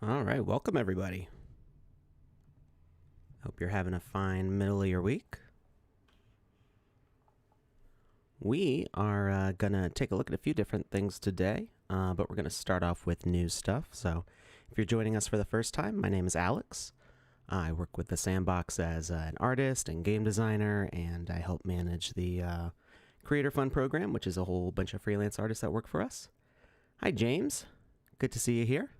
All right, welcome everybody. Hope you're having a fine middle of your week. We are gonna take a look at a few different things today, but we're gonna start off with news stuff. So if you're joining us for the first time, my name is Alex. I work with the Sandbox as an artist and game designer, and I help manage the Creator Fund program, which is a whole bunch of freelance artists that work for us. Hi, James. Good to see you here.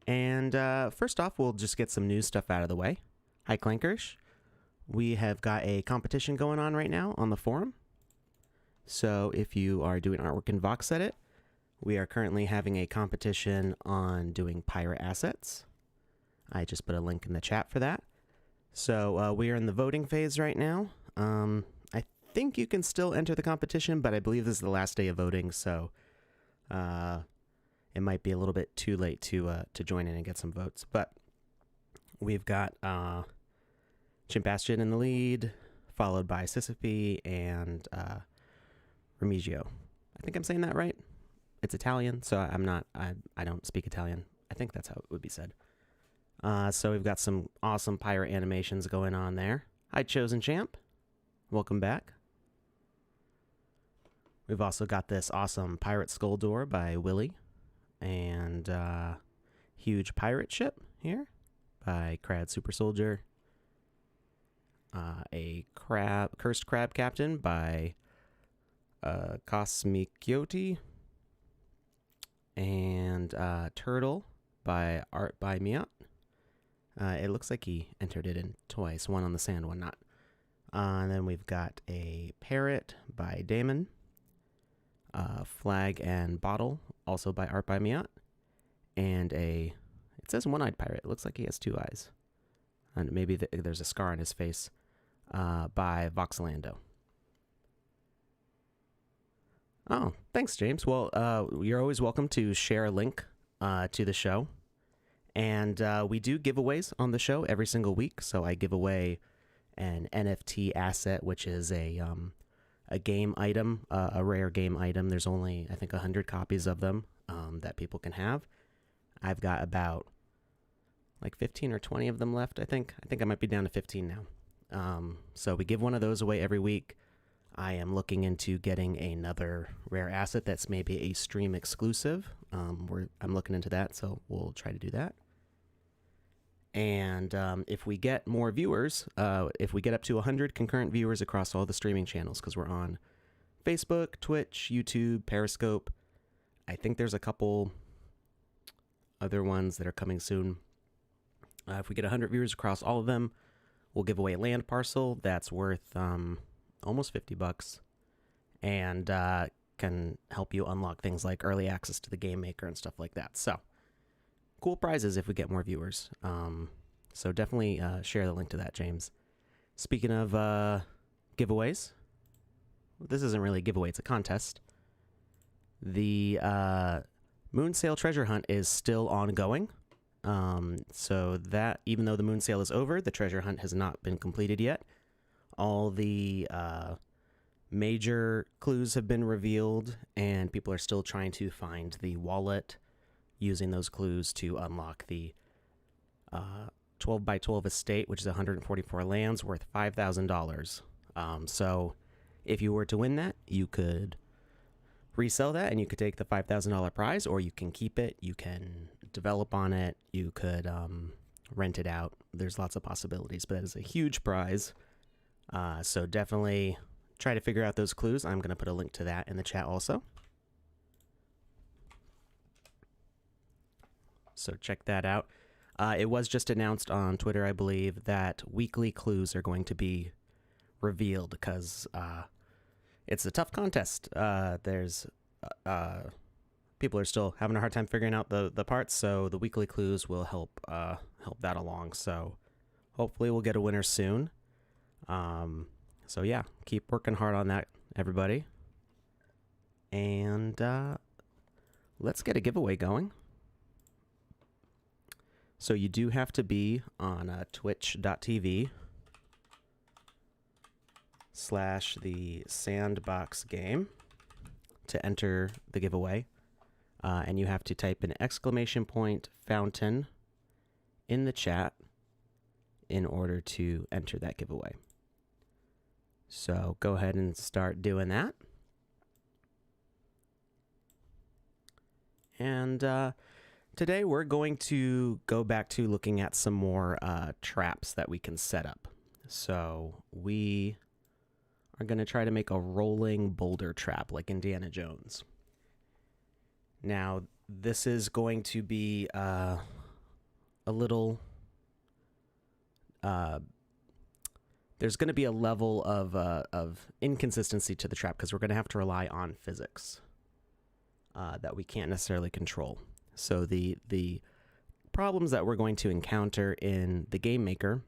And first off, we'll just get some news stuff out of the way. Hi, Clankers. We have got a competition going on right now on the forum. So if you are doing artwork in Vox Edit, we are currently having a competition on doing pirate assets. I just put a link in the chat for that. So we are in the voting phase right now. I think you can still enter the competition, but I believe this is the last day of voting, so it might be a little bit too late to join in and get some votes. But we've got Chimpastion in the lead, followed by Sisyphe and Remigio. I think I'm saying that right. It's Italian, so I don't speak Italian. I think that's how it would be said. So we've got some awesome pirate animations going on there. Hi, Chosen Champ. Welcome back. We've also got this awesome pirate skull door by Willie. And huge pirate ship here by Crad Super Soldier. A cursed crab captain by Cosmiciotti. And turtle by Art by Miat. It looks like he entered it in twice, one on the sand, one not. And then we've got a parrot by Damon. Flag and bottle, also by Art by Miat. And it says one-eyed pirate. It looks like he has two eyes. And maybe there's a scar on his face, by Voxelando. Oh, thanks, James. Well, you're always welcome to share a link to the show. And we do giveaways on the show every single week. So I give away an NFT asset, which is a game item, a rare game item. There's only, I think, 100 copies of them that people can have. I've got about like 15 or 20 of them left, I think. I think I might be down to 15 now. So we give one of those away every week. I am looking into getting another rare asset that's maybe a stream exclusive. I'm looking into that, so we'll try to do that. And if we get more viewers, if we get up to 100 concurrent viewers across all the streaming channels, because we're on Facebook, Twitch, YouTube, Periscope. I think there's a couple other ones that are coming soon. If we get 100 viewers across all of them, we'll give away a land parcel that's worth almost $50 and can help you unlock things like early access to the game maker and stuff like that. So cool prizes if we get more viewers. So definitely share the link to that, James. Speaking of giveaways, this isn't really a giveaway, it's a contest. The Moonsale treasure hunt is still ongoing. So that, even though the Moonsale is over, the treasure hunt has not been completed yet. All the major clues have been revealed, and people are still trying to find the wallet using those clues to unlock the 12 by 12 estate, which is 144 lands worth $5,000. So if you were to win that, you could resell that and you could take the $5,000 prize, or you can keep it, you can develop on it, you could rent it out. There's lots of possibilities, but that is a huge prize. So definitely try to figure out those clues. I'm going to put a link to that in the chat also. So check that out. It was just announced on Twitter, I believe, that weekly clues are going to be revealed because it's a tough contest. There's people are still having a hard time figuring out the parts, so the weekly clues will help that along. So hopefully we'll get a winner soon. So yeah, keep working hard on that, everybody. And let's get a giveaway going. So you do have to be on twitch.tv /the Sandbox game to enter the giveaway. And you have to type an exclamation point fountain in the chat in order to enter that giveaway. So go ahead and start doing that. And today we're going to go back to looking at some more traps that we can set up. So we are going to try to make a rolling boulder trap like Indiana Jones. Now, this is going to be a little... there's going to be a level of inconsistency to the trap because we're going to have to rely on physics that we can't necessarily control. So the problems that we're going to encounter in the game maker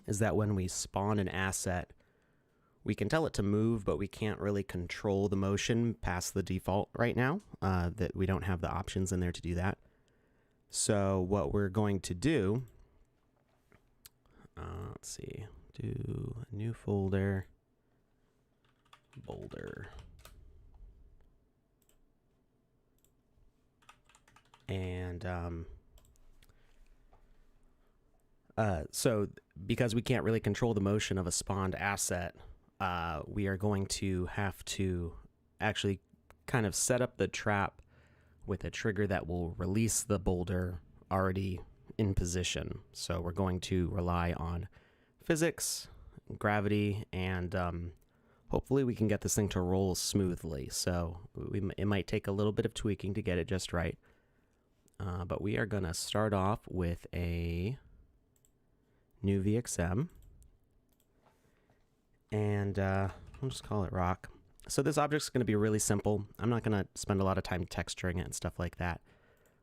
is that when we spawn an asset, we can tell it to move, but we can't really control the motion past the default right now, that we don't have the options in there to do that. So what we're going to do, let's see, do a new folder, Boulder. And so because we can't really control the motion of a spawned asset, we are going to have to actually kind of set up the trap with a trigger that will release the boulder already in position. So we're going to rely on physics, gravity, and hopefully we can get this thing to roll smoothly. So it might take a little bit of tweaking to get it just right. But we are going to start off with a new VXM. And we'll just call it rock. So this object's going to be really simple. I'm not going to spend a lot of time texturing it and stuff like that.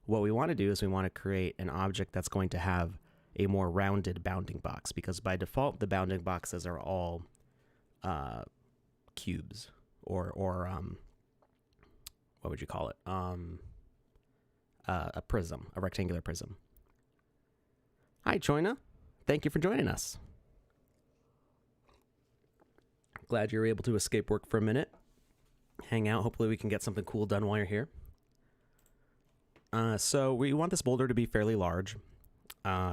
What we want to do is we want to create an object that's going to have a more rounded bounding box, because by default the bounding boxes are all cubes or what would you call it? A prism, a rectangular prism. Hi, Choina. Thank you for joining us. Glad you were able to escape work for a minute. Hang out. Hopefully we can get something cool done while you're here. So we want this boulder to be fairly large.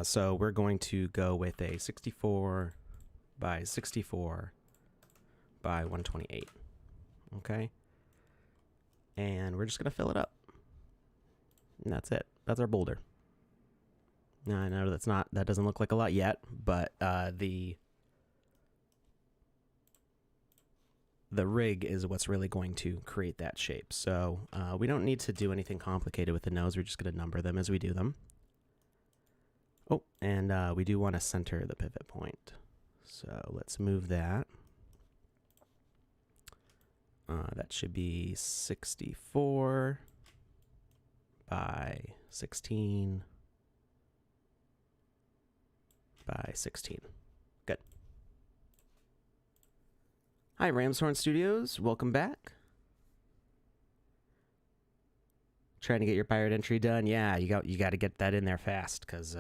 So we're going to go with a 64 by 64 by 128. Okay. And we're just going to fill it up. And that's it. That's our boulder. Now I know that doesn't look like a lot yet, but the rig is what's really going to create that shape. So we don't need to do anything complicated with the nose. We're just going to number them as we do them. Oh, and we do want to center the pivot point. So let's move that. That should be 64 by 16 by 16. Good. Hi, Ramshorn Studios. Welcome back. Trying to get your pirate entry done. Yeah, you got to get that in there fast because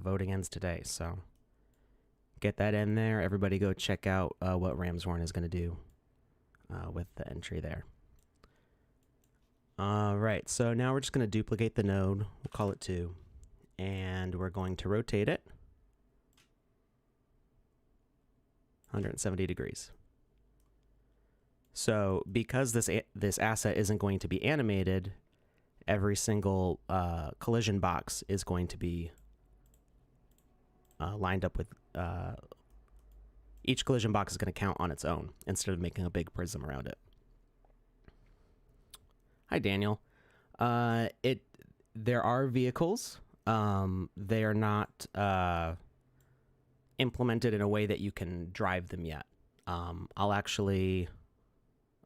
voting ends today. So get that in there. Everybody go check out what Ramshorn is going to do with the entry there. All right, so now we're just going to duplicate the node. We'll call it 2. And we're going to rotate it 170 degrees. So because this asset isn't going to be animated, every single collision box is going to be lined up with... each collision box is going to count on its own instead of making a big prism around it. Hi, Daniel. There are vehicles. They are not implemented in a way that you can drive them yet. I'll actually...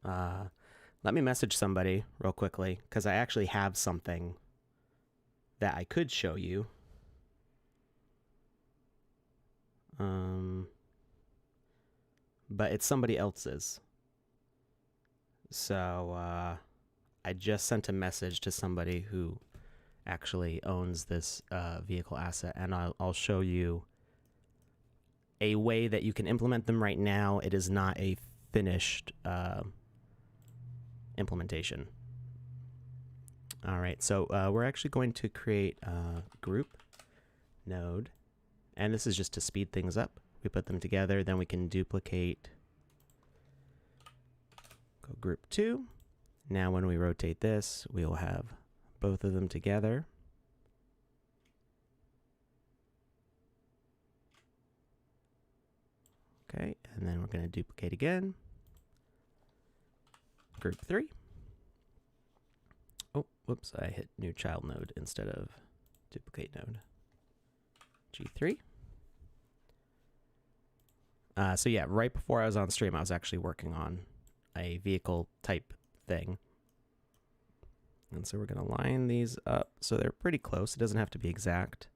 let me message somebody real quickly, because I actually have something that I could show you. But it's somebody else's. So I just sent a message to somebody who actually owns this vehicle asset, and I'll show you a way that you can implement them right now. It is not a finished implementation. All right, so we're actually going to create a group node, and this is just to speed things up. We put them together, then we can duplicate, go group 2. Now when we rotate this, we will have both of them together. Okay, and then we're going to duplicate again. Group 3. Oh, whoops, I hit new child node instead of duplicate node. G3. So yeah, right before I was on stream, I was actually working on a vehicle type thing. And so we're going to line these up so they're pretty close. It doesn't have to be exact.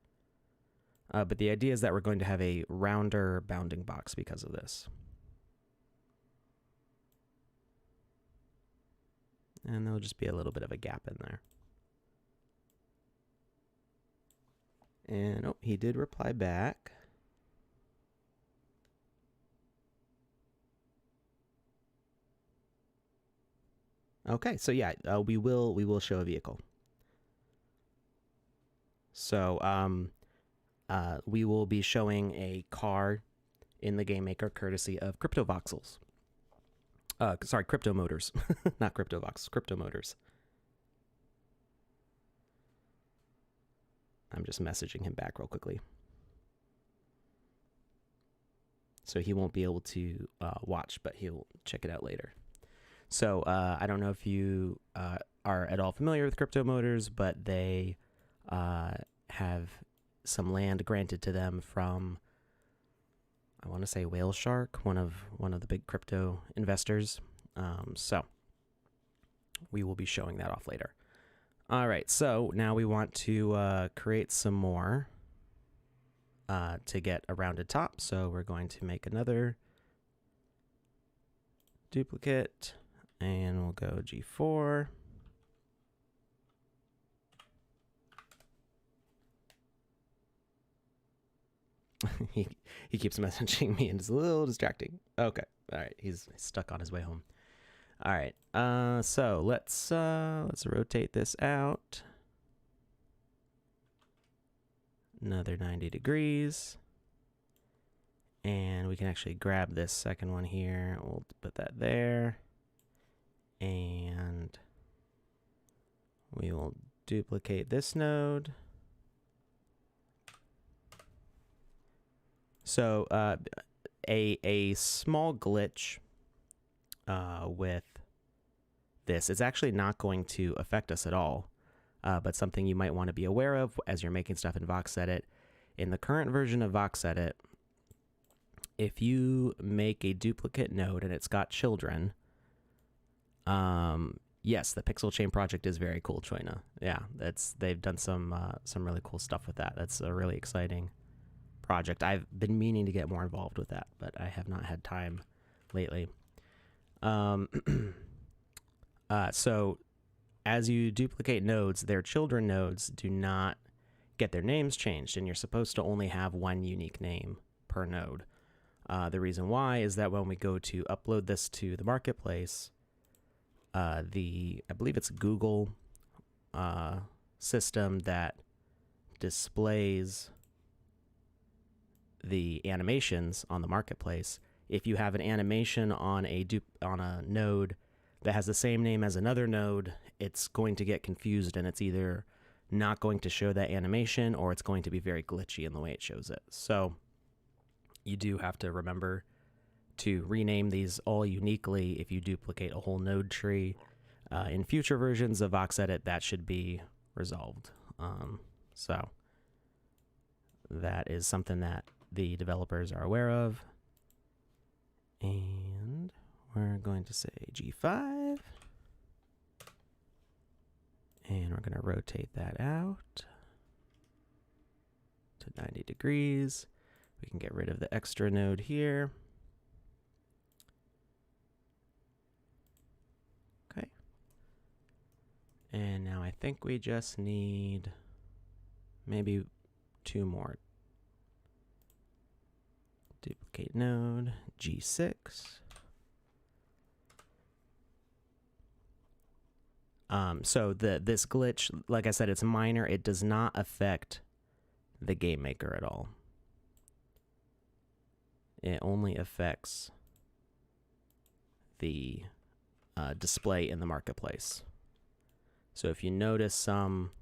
But the idea is that we're going to have a rounder bounding box because of this. And there'll just be a little bit of a gap in there. And oh, he did reply back. Okay, so yeah, we will show a vehicle. So we will be showing a car in the Game Maker courtesy of CryptoVoxels. Sorry, Crypto Motors, not CryptoVox, Crypto Motors. I'm just messaging him back real quickly. So he won't be able to watch, but he'll check it out later. So I don't know if you are at all familiar with Crypto Motors, but they have some land granted to them from, I want to say, Whale Shark, one of the big crypto investors. So we will be showing that off later. All right, so now we want to create some more to get a rounded top. So we're going to make another duplicate, and we'll go G4. he keeps messaging me and it's a little distracting. Okay, all right, he's stuck on his way home. All right, so let's rotate this out another 90 degrees, and we can actually grab this second one here. We'll put that there, and we will duplicate this node. So a small glitch with this, it's actually not going to affect us at all, but something you might want to be aware of as you're making stuff in VoxEdit. In the current version of VoxEdit, if you make a duplicate node and it's got children, yes, the Pixel Chain project is very cool, Choina. Yeah, they've done some really cool stuff with that. That's a really exciting project. I've been meaning to get more involved with that, but I have not had time lately. So as you duplicate nodes, their children nodes do not get their names changed, and you're supposed to only have one unique name per node. The reason why is that when we go to upload this to the marketplace, I believe it's Google system that displays the animations on the marketplace. If you have an animation on a node that has the same name as another node, it's going to get confused, and it's either not going to show that animation or it's going to be very glitchy in the way it shows it. So you do have to remember to rename these all uniquely if you duplicate a whole node tree. In future versions of VoxEdit, that should be resolved. So that is something that the developers are aware of. And we're going to say G5. And we're going to rotate that out to 90 degrees. We can get rid of the extra node here. Okay. And now I think we just need maybe two more. Duplicate node, G6. So this glitch, like I said, it's minor. It does not affect the game maker at all. It only affects the display in the marketplace. So if you notice some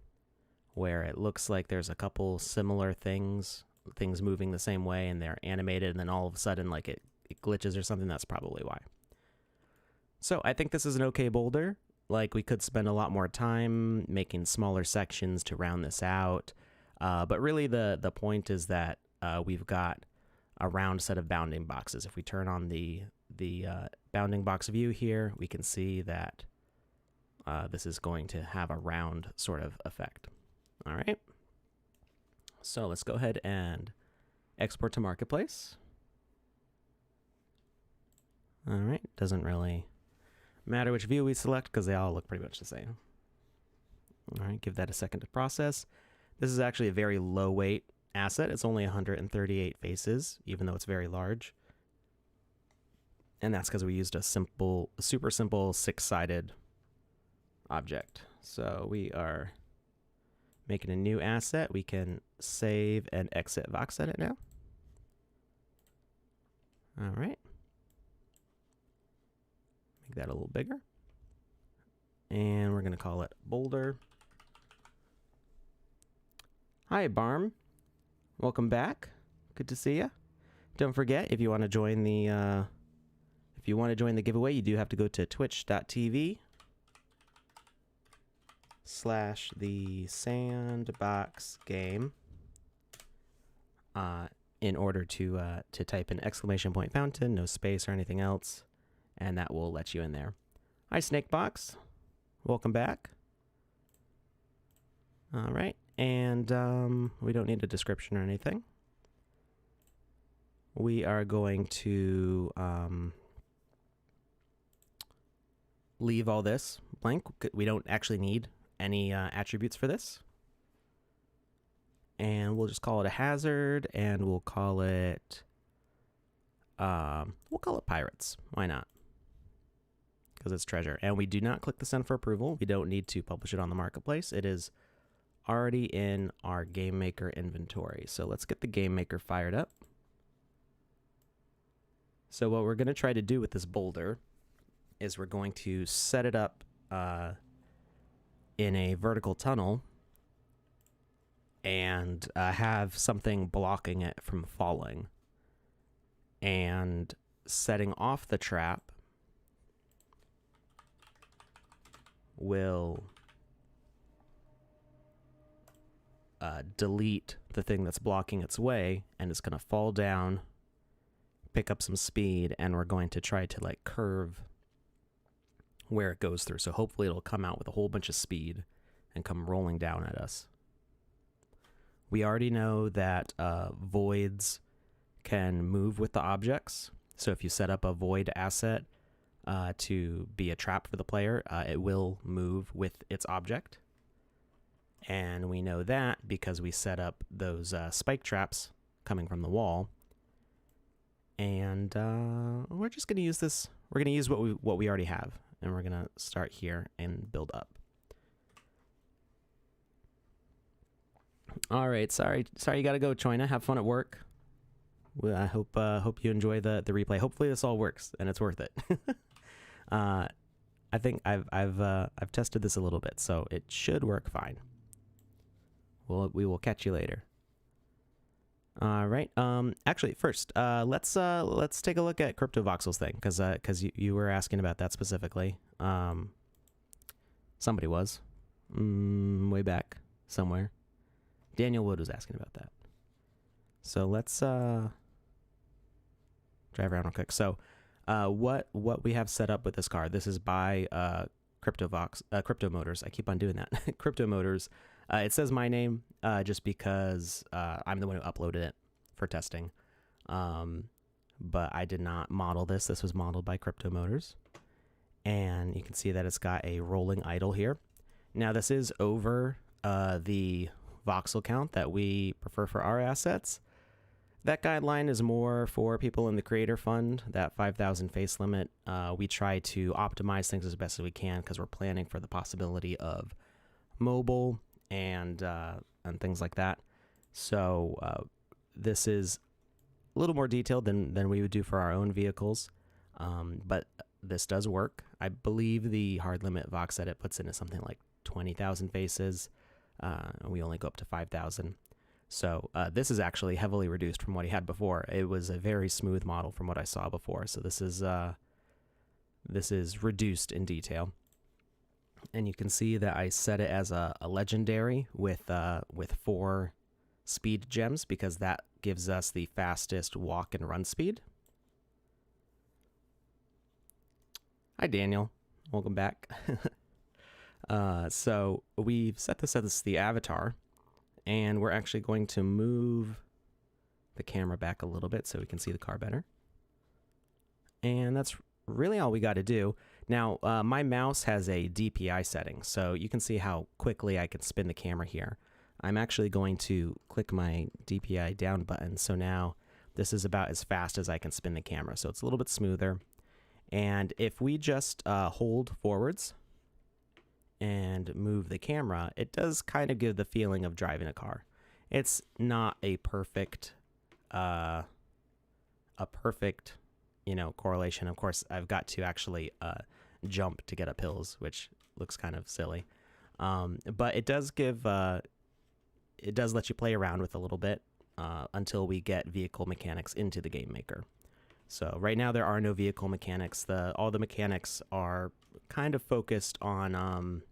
where it looks like there's a couple similar things moving the same way and they're animated, and then all of a sudden like it glitches or something, that's probably why. So I think this is an okay boulder. Like, we could spend a lot more time making smaller sections to round this out. But really the point is that we've got a round set of bounding boxes. If we turn on the bounding box view here, we can see that this is going to have a round sort of effect. All right. So let's go ahead and export to Marketplace. All right. Doesn't really matter which view we select because they all look pretty much the same. All right. Give that a second to process. This is actually a very low weight asset. It's only 138 faces, even though it's very large. And that's because we used a super simple 6-sided object. So we are making a new asset. We can save and exit VoxEdit now. All right. Make that a little bigger. And we're going to call it Boulder. Hi, Barm. Welcome back. Good to see you. Don't forget, if you want to join the giveaway, you do have to go to twitch.tv/the Sandbox game in order to type in ! fountain, no space or anything else, and that will let you in there. Hi, Snakebox. Welcome back. All right. And we don't need a description or anything. We are going to leave all this blank. We don't actually need any attributes for this. And we'll just call it a hazard, and we'll call it pirates. Why not? Because it's treasure. And we do not click the send for approval. We don't need to publish it on the marketplace. It is already in our game maker inventory. So let's get the game maker fired up. So what we're going to try to do with this boulder is we're going to set it up in a vertical tunnel and have something blocking it from falling. And setting off the trap will delete the thing that's blocking its way, and it's going to fall down, pick up some speed, and we're going to try to like curve where it goes through. So hopefully it'll come out with a whole bunch of speed and come rolling down at us. We already know that voids can move with the objects. So if you set up a void asset to be a trap for the player, it will move with its object. And we know that because we set up those spike traps coming from the wall. And we're just going to use this. We're going to use what we already have. And we're going to start here and build up. All right. Sorry you got to go, Choina. Have fun at work. Well, I hope you enjoy the replay. Hopefully this all works and it's worth it. I think I've tested this a little bit, so it should work fine. We will catch you later. All right. Actually, first, let's take a look at CryptoVoxel's thing, because you were asking about that specifically. Somebody was way back somewhere. Daniel Wood was asking about that. So let's drive around real quick. So, what we have set up with this car? This is by Crypto Motors. I keep on doing that. Crypto Motors. It says my name just because I'm the one who uploaded it for testing. But I did not model this. This was modeled by Crypto Motors. And you can see that it's got a rolling idle here. Now, this is over the voxel count that we prefer for our assets. That guideline is more for people in the creator fund, that 5,000 face limit. We try to optimize things as best as we can because we're planning for the possibility of mobile and things like that. So this is a little more detailed than we would do for our own vehicles, but this does work. I believe the hard limit Vox Edit puts in is something like 20,000 faces. We only go up to 5,000. So this is actually heavily reduced from what he had before. It was a very smooth model from what I saw before. So this is reduced in detail. And you can see that I set it as a legendary with 4 speed gems because that gives us the fastest walk and run speed. Hi, Daniel. Welcome back. So we've set this as the avatar, and we're actually going to move the camera back a little bit so we can see the car better. And that's really all we got to do. Now, my mouse has a DPI setting, so you can see how quickly I can spin the camera here. I'm actually going to click my DPI down button, so now this is about as fast as I can spin the camera, so it's a little bit smoother. And if we just hold forwards and move the camera, it does kind of give the feeling of driving a car. It's not a perfect, correlation. Of course, I've got to actually jump to get up hills, which looks kind of silly. But it does give, it does let you play around with a little bit until we get vehicle mechanics into the game maker. So right now there are no vehicle mechanics. All the mechanics are kind of focused on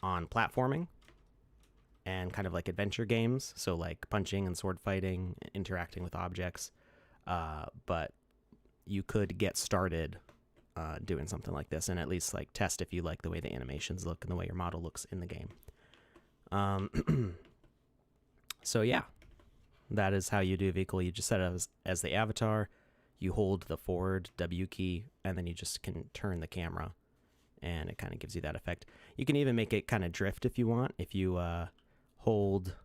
platforming and kind of like adventure games. So like punching and sword fighting, interacting with objects. But you could get started doing something like this and at least like test if you like the way the animations look and the way your model looks in the game. So yeah, that is how you do a vehicle. You just set it as the avatar. You hold the forward W key, and then you just can turn the camera, and it kind of gives you that effect. You can even make it kind of drift if you want. If you hold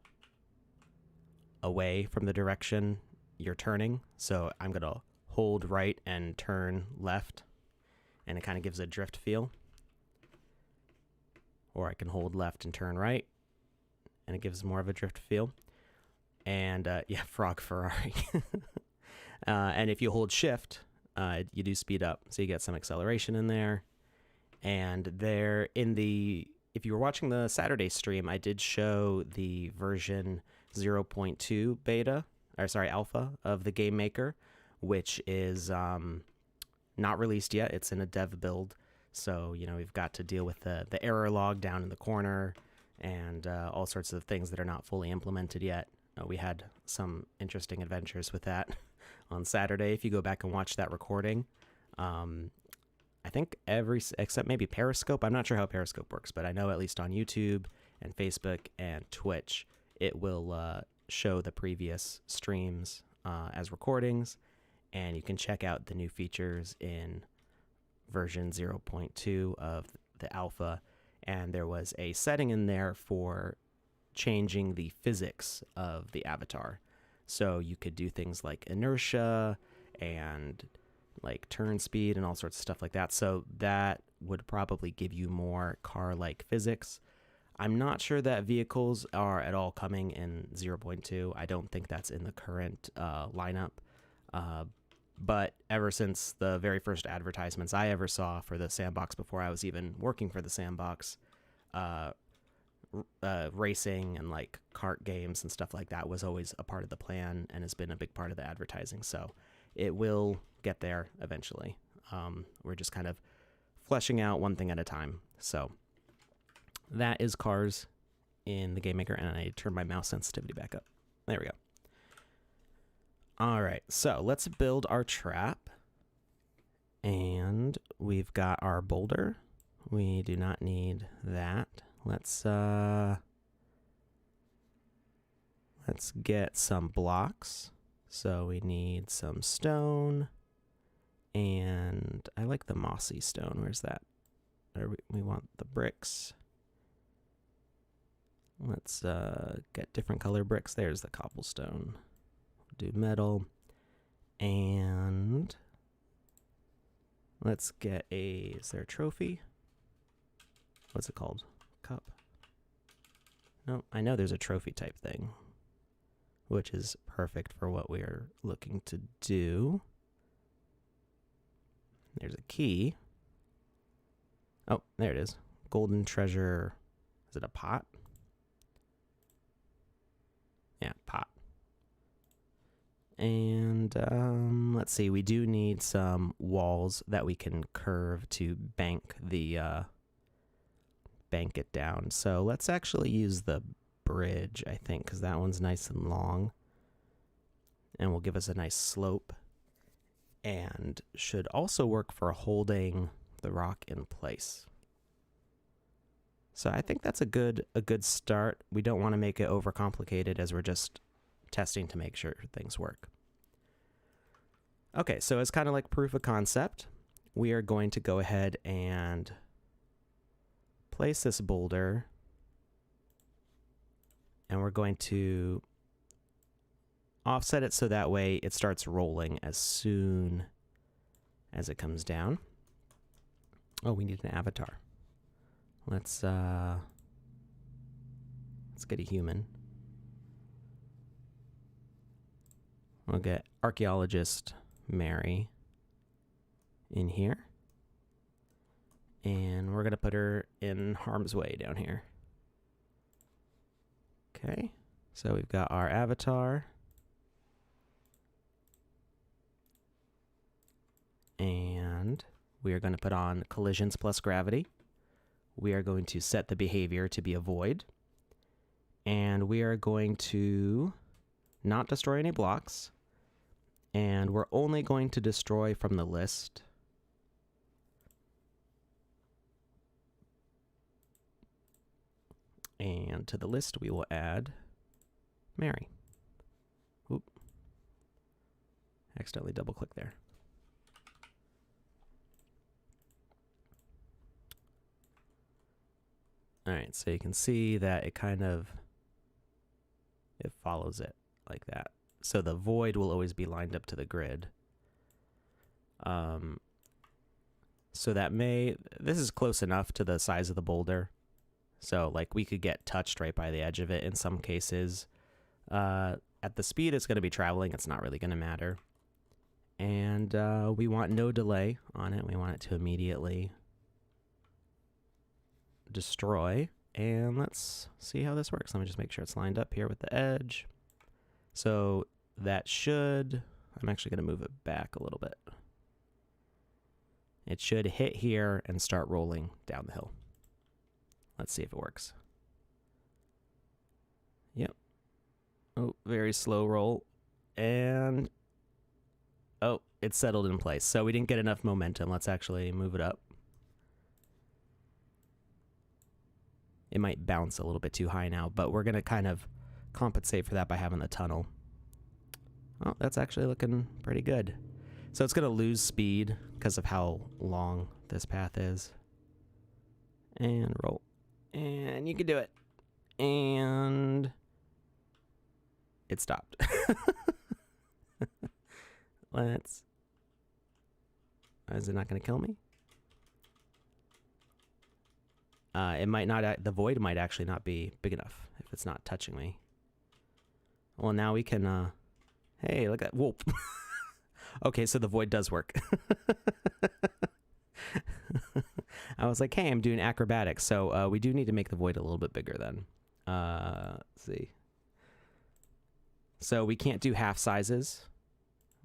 away from the direction you're turning. So I'm going to hold right and turn left, and it kind of gives a drift feel. Or I can hold left and turn right, and it gives more of a drift feel. And yeah, Frog Ferrari. And if you hold shift, you do speed up. So you get some acceleration in there. And there if you were watching the Saturday stream, I did show the version 0.2 alpha of the game maker, which is not released yet. It's in a dev build. So, we've got to deal with the error log down in the corner and all sorts of things that are not fully implemented yet. We had some interesting adventures with that on Saturday. If you go back and watch that recording, I think except maybe Periscope. I'm not sure how Periscope works, but I know at least on YouTube and Facebook and Twitch, it will show the previous streams as recordings, and you can check out the new features in version 0.2 of the alpha. And there was a setting in there for changing the physics of the avatar. So you could do things like inertia and like turn speed and all sorts of stuff like that. So that would probably give you more car-like physics. I'm not sure that vehicles are at all coming in 0.2. I don't think that's in the current lineup. But ever since the very first advertisements I ever saw for the Sandbox, before I was even working for the Sandbox, racing and like kart games and stuff like that was always a part of the plan and has been a big part of the advertising. So it will get there eventually. We're just kind of fleshing out one thing at a time. So that is cars in the game maker, and I turned my mouse sensitivity back up. There we go. All right, so let's build our trap. And we've got our boulder. We do not need that. Let's get some blocks. So we need some stone, and I like the mossy stone. Where's that? We want the bricks. Let's get different color bricks. There's the cobblestone. do metal. And let's get a, is there a trophy? What's it called? Cup? No, I know there's a trophy type thing, which is perfect for what we are looking to do. There's a key. Oh, there it is. Golden treasure. Is it a pot? Yeah, pot. And let's see, we do need some walls that we can curve to bank the bank it down. So let's actually use the bridge, I think, because that one's nice and long and will give us a nice slope and should also work for holding the rock in place. So I think that's a good start. We don't want to make it overcomplicated as we're just testing to make sure things work. Okay, so it's kind of like proof of concept. We are going to go ahead and place this boulder, and we're going to offset it so that way it starts rolling as soon as it comes down. Oh, we need an avatar. Let's get a human. We'll get archaeologist Mary in here. And we're going to put her in harm's way down here. Okay, so we've got our avatar. And we are going to put on collisions plus gravity. We are going to set the behavior to be a void. And we are going to not destroy any blocks. And we're only going to destroy from the list. And to the list, we will add Mary. Oop. Accidentally double click there. All right, so you can see that it follows it like that. So the void will always be lined up to the grid. So this is close enough to the size of the boulder. So like we could get touched right by the edge of it in some cases. At the speed it's going to be traveling, it's not really going to matter. And we want no delay on it. We want it to immediately destroy. And let's see how this works. Let me just make sure it's lined up here with the edge. So that should, I'm actually going to move it back a little bit. It should hit here and start rolling down the hill. Let's see if it works. Yep. Oh, very slow roll. And, oh, it's settled in place. So we didn't get enough momentum. Let's actually move it up. It might bounce a little bit too high now, but we're going to kind of compensate for that by having the tunnel. Oh, that's actually looking pretty good. So it's going to lose speed because of how long this path is. And roll. And you can do it. And it stopped. Let's... Is it not going to kill me? It might not, the void might actually not be big enough if it's not touching me. Well, now we can, hey, look at, whoop. Okay, so the void does work. I was like, hey, I'm doing acrobatics. So we do need to make the void a little bit bigger then. Let's see. So we can't do half sizes.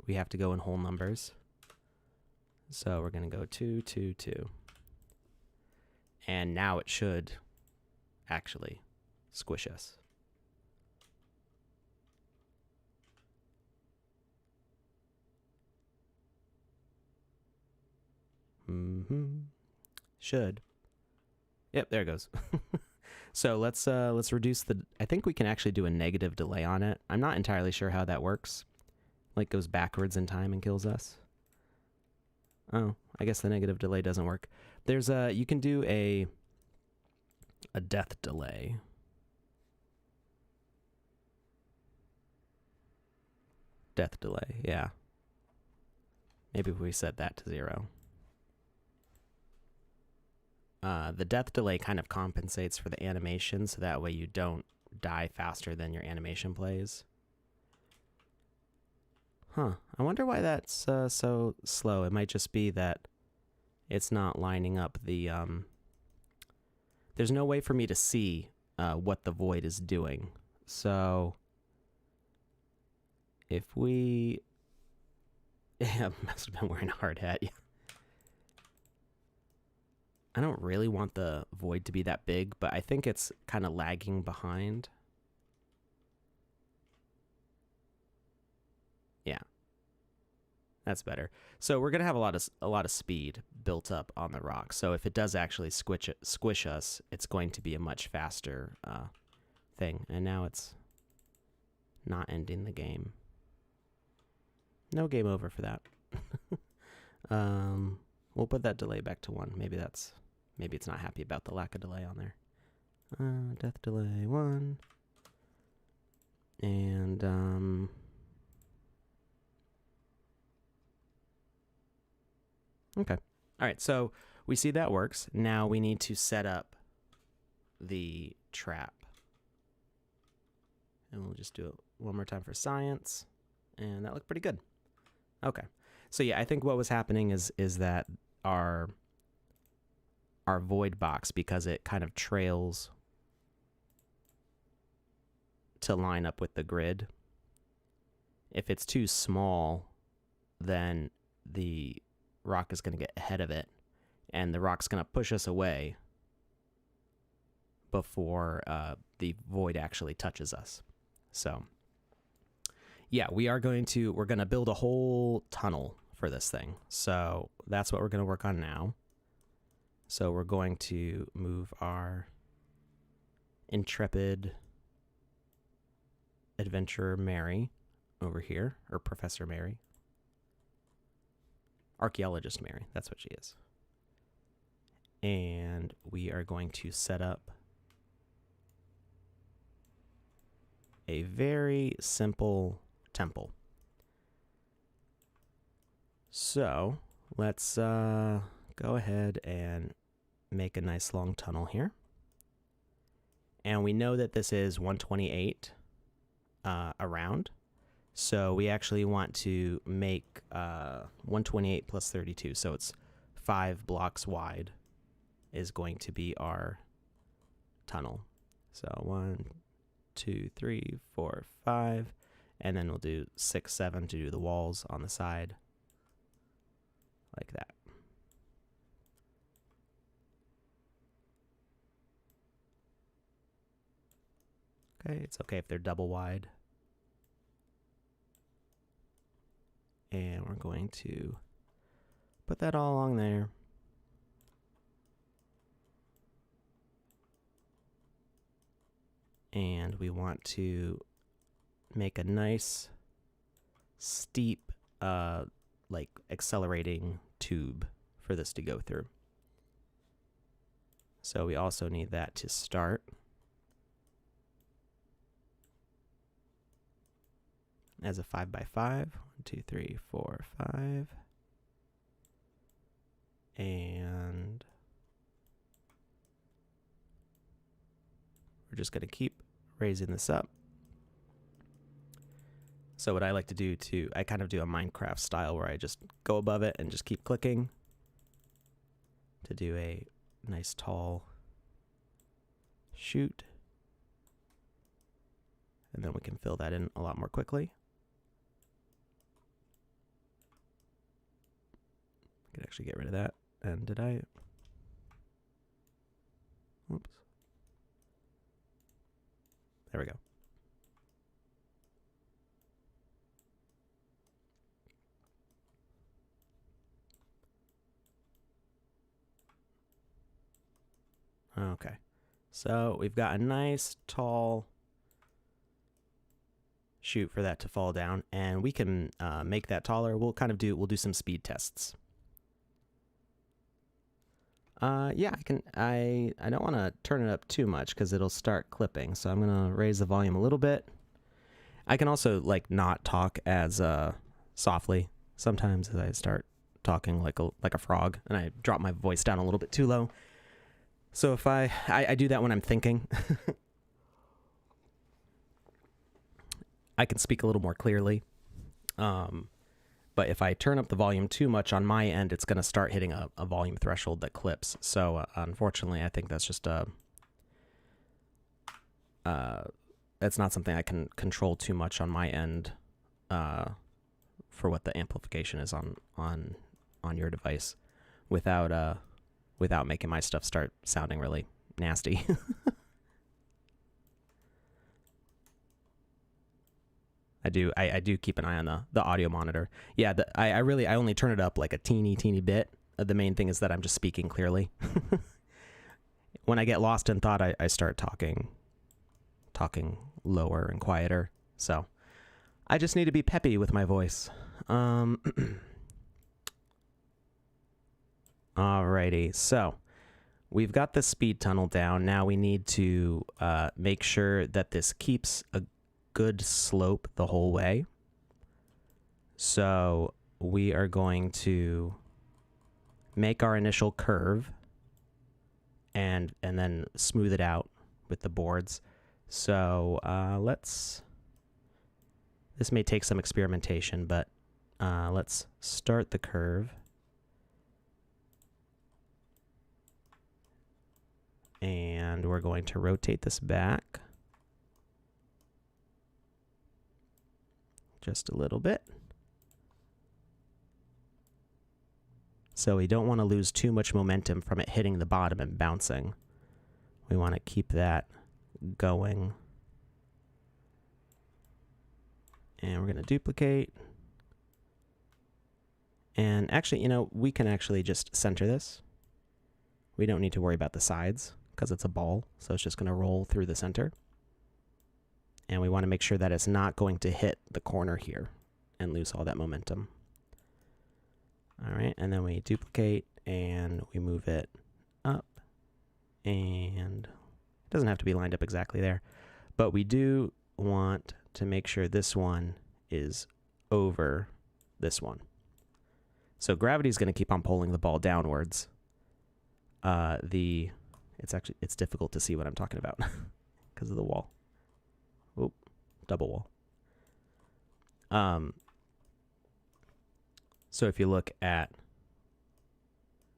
We have to go in whole numbers. So we're going to go 2, 2, 2. And now it should actually squish us. Should. Yep, there it goes. So let's reduce the, I think we can actually do a negative delay on it. I'm not entirely sure how that works. Like goes backwards in time and kills us. Oh, I guess the negative delay doesn't work. There's a, you can do a death delay. Death delay, yeah. Maybe we set that to 0. The death delay kind of compensates for the animation, so that way you don't die faster than your animation plays. Huh. I wonder why that's so slow. It might just be that it's not lining up the... There's no way for me to see what the void is doing. So if we... Yeah, must have been wearing a hard hat. Yeah. I don't really want the void to be that big, but I think it's kind of lagging behind. Yeah. That's better. So we're going to have a lot of speed built up on the rock. So if it does actually squish us, it's going to be a much faster thing. And now it's not ending the game. No game over for that. We'll put that delay back to 1. Maybe it's not happy about the lack of delay on there. Death delay 1. And okay. All right, so we see that works. Now we need to set up the trap. And we'll just do it one more time for science. And that looked pretty good. Okay. So yeah, I think what was happening is that our void box, because it kind of trails to line up with the grid, if it's too small, then the rock is going to get ahead of it, and the rock's going to push us away before the void actually touches us. So yeah, we're going to build a whole tunnel for this thing. So that's what we're going to work on now. So we're going to move our intrepid adventurer Mary over here, or Professor Mary. Archaeologist Mary, that's what she is. And we are going to set up a very simple temple. So let's go ahead and make a nice long tunnel here. And we know that this is 128 around. So we actually want to make 128 plus 32. So it's 5 blocks wide is going to be our tunnel. So 1, 2, 3, 4, 5. And then we'll do 6, 7 to do the walls on the side. Like that. Okay, it's okay if they're double wide. And we're going to put that all along there. And we want to make a nice steep like accelerating tube for this to go through. So we also need that to start. As a 5x5. 1, 2, 3, 4, 5. And we're just going to keep raising this up. So what I like to do too, I kind of do a Minecraft style where I just go above it and just keep clicking to do a nice tall chute. And then we can fill that in a lot more quickly. I could actually get rid of that. And did I? Oops. There we go. Okay. So we've got a nice tall chute for that to fall down, and we can make that taller. We'll do some speed tests. Yeah, I don't want to turn it up too much because it'll start clipping. So I'm going to raise the volume a little bit. I can also like not talk as softly sometimes as I start talking like a frog, and I drop my voice down a little bit too low. So if I do that when I'm thinking. I can speak a little more clearly. But if I turn up the volume too much on my end, it's going to start hitting a volume threshold that clips. So unfortunately, I think that's just that's not something I can control too much on my end for what the amplification is on your device without making my stuff start sounding really nasty. I do keep an eye on the audio monitor. Yeah, I only turn it up like a teeny bit. The main thing is that I'm just speaking clearly. When I get lost in thought, I start talking lower and quieter. So I just need to be peppy with my voice. Alrighty, so we've got the speed tunnel down. Now we need to make sure that this keeps a good slope the whole way. So we are going to make our initial curve and then smooth it out with the boards. So this may take some experimentation, but let's start the curve. And we're going to rotate this back just a little bit. So we don't want to lose too much momentum from it hitting the bottom and bouncing. We want to keep that going. And we're going to duplicate. And actually, we can actually just center this. We don't need to worry about the sides because it's a ball, so it's just going to roll through the center. And we want to make sure that it's not going to hit the corner here and lose all that momentum. All right, and then we duplicate and we move it up. And it doesn't have to be lined up exactly there, but we do want to make sure this one is over this one. So gravity is going to keep on pulling the ball downwards. It's difficult to see what I'm talking about because of the wall. Oop, double wall. So if you look at,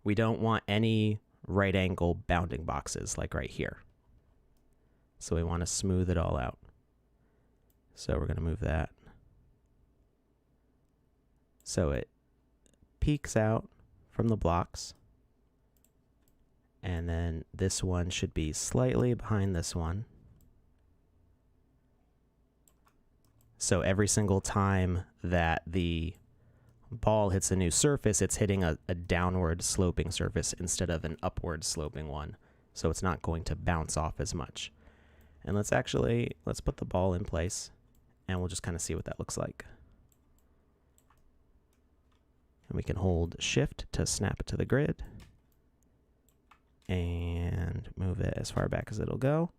we don't want any right angle bounding boxes like right here. So we want to smooth it all out. So we're going to move that. So it peeks out from the blocks. And then this one should be slightly behind this one. So every single time that the ball hits a new surface, it's hitting a downward sloping surface instead of an upward sloping one. So it's not going to bounce off as much. And let's put the ball in place and we'll just kind of see what that looks like. And we can hold Shift to snap it to the grid. And move it as far back as it'll go.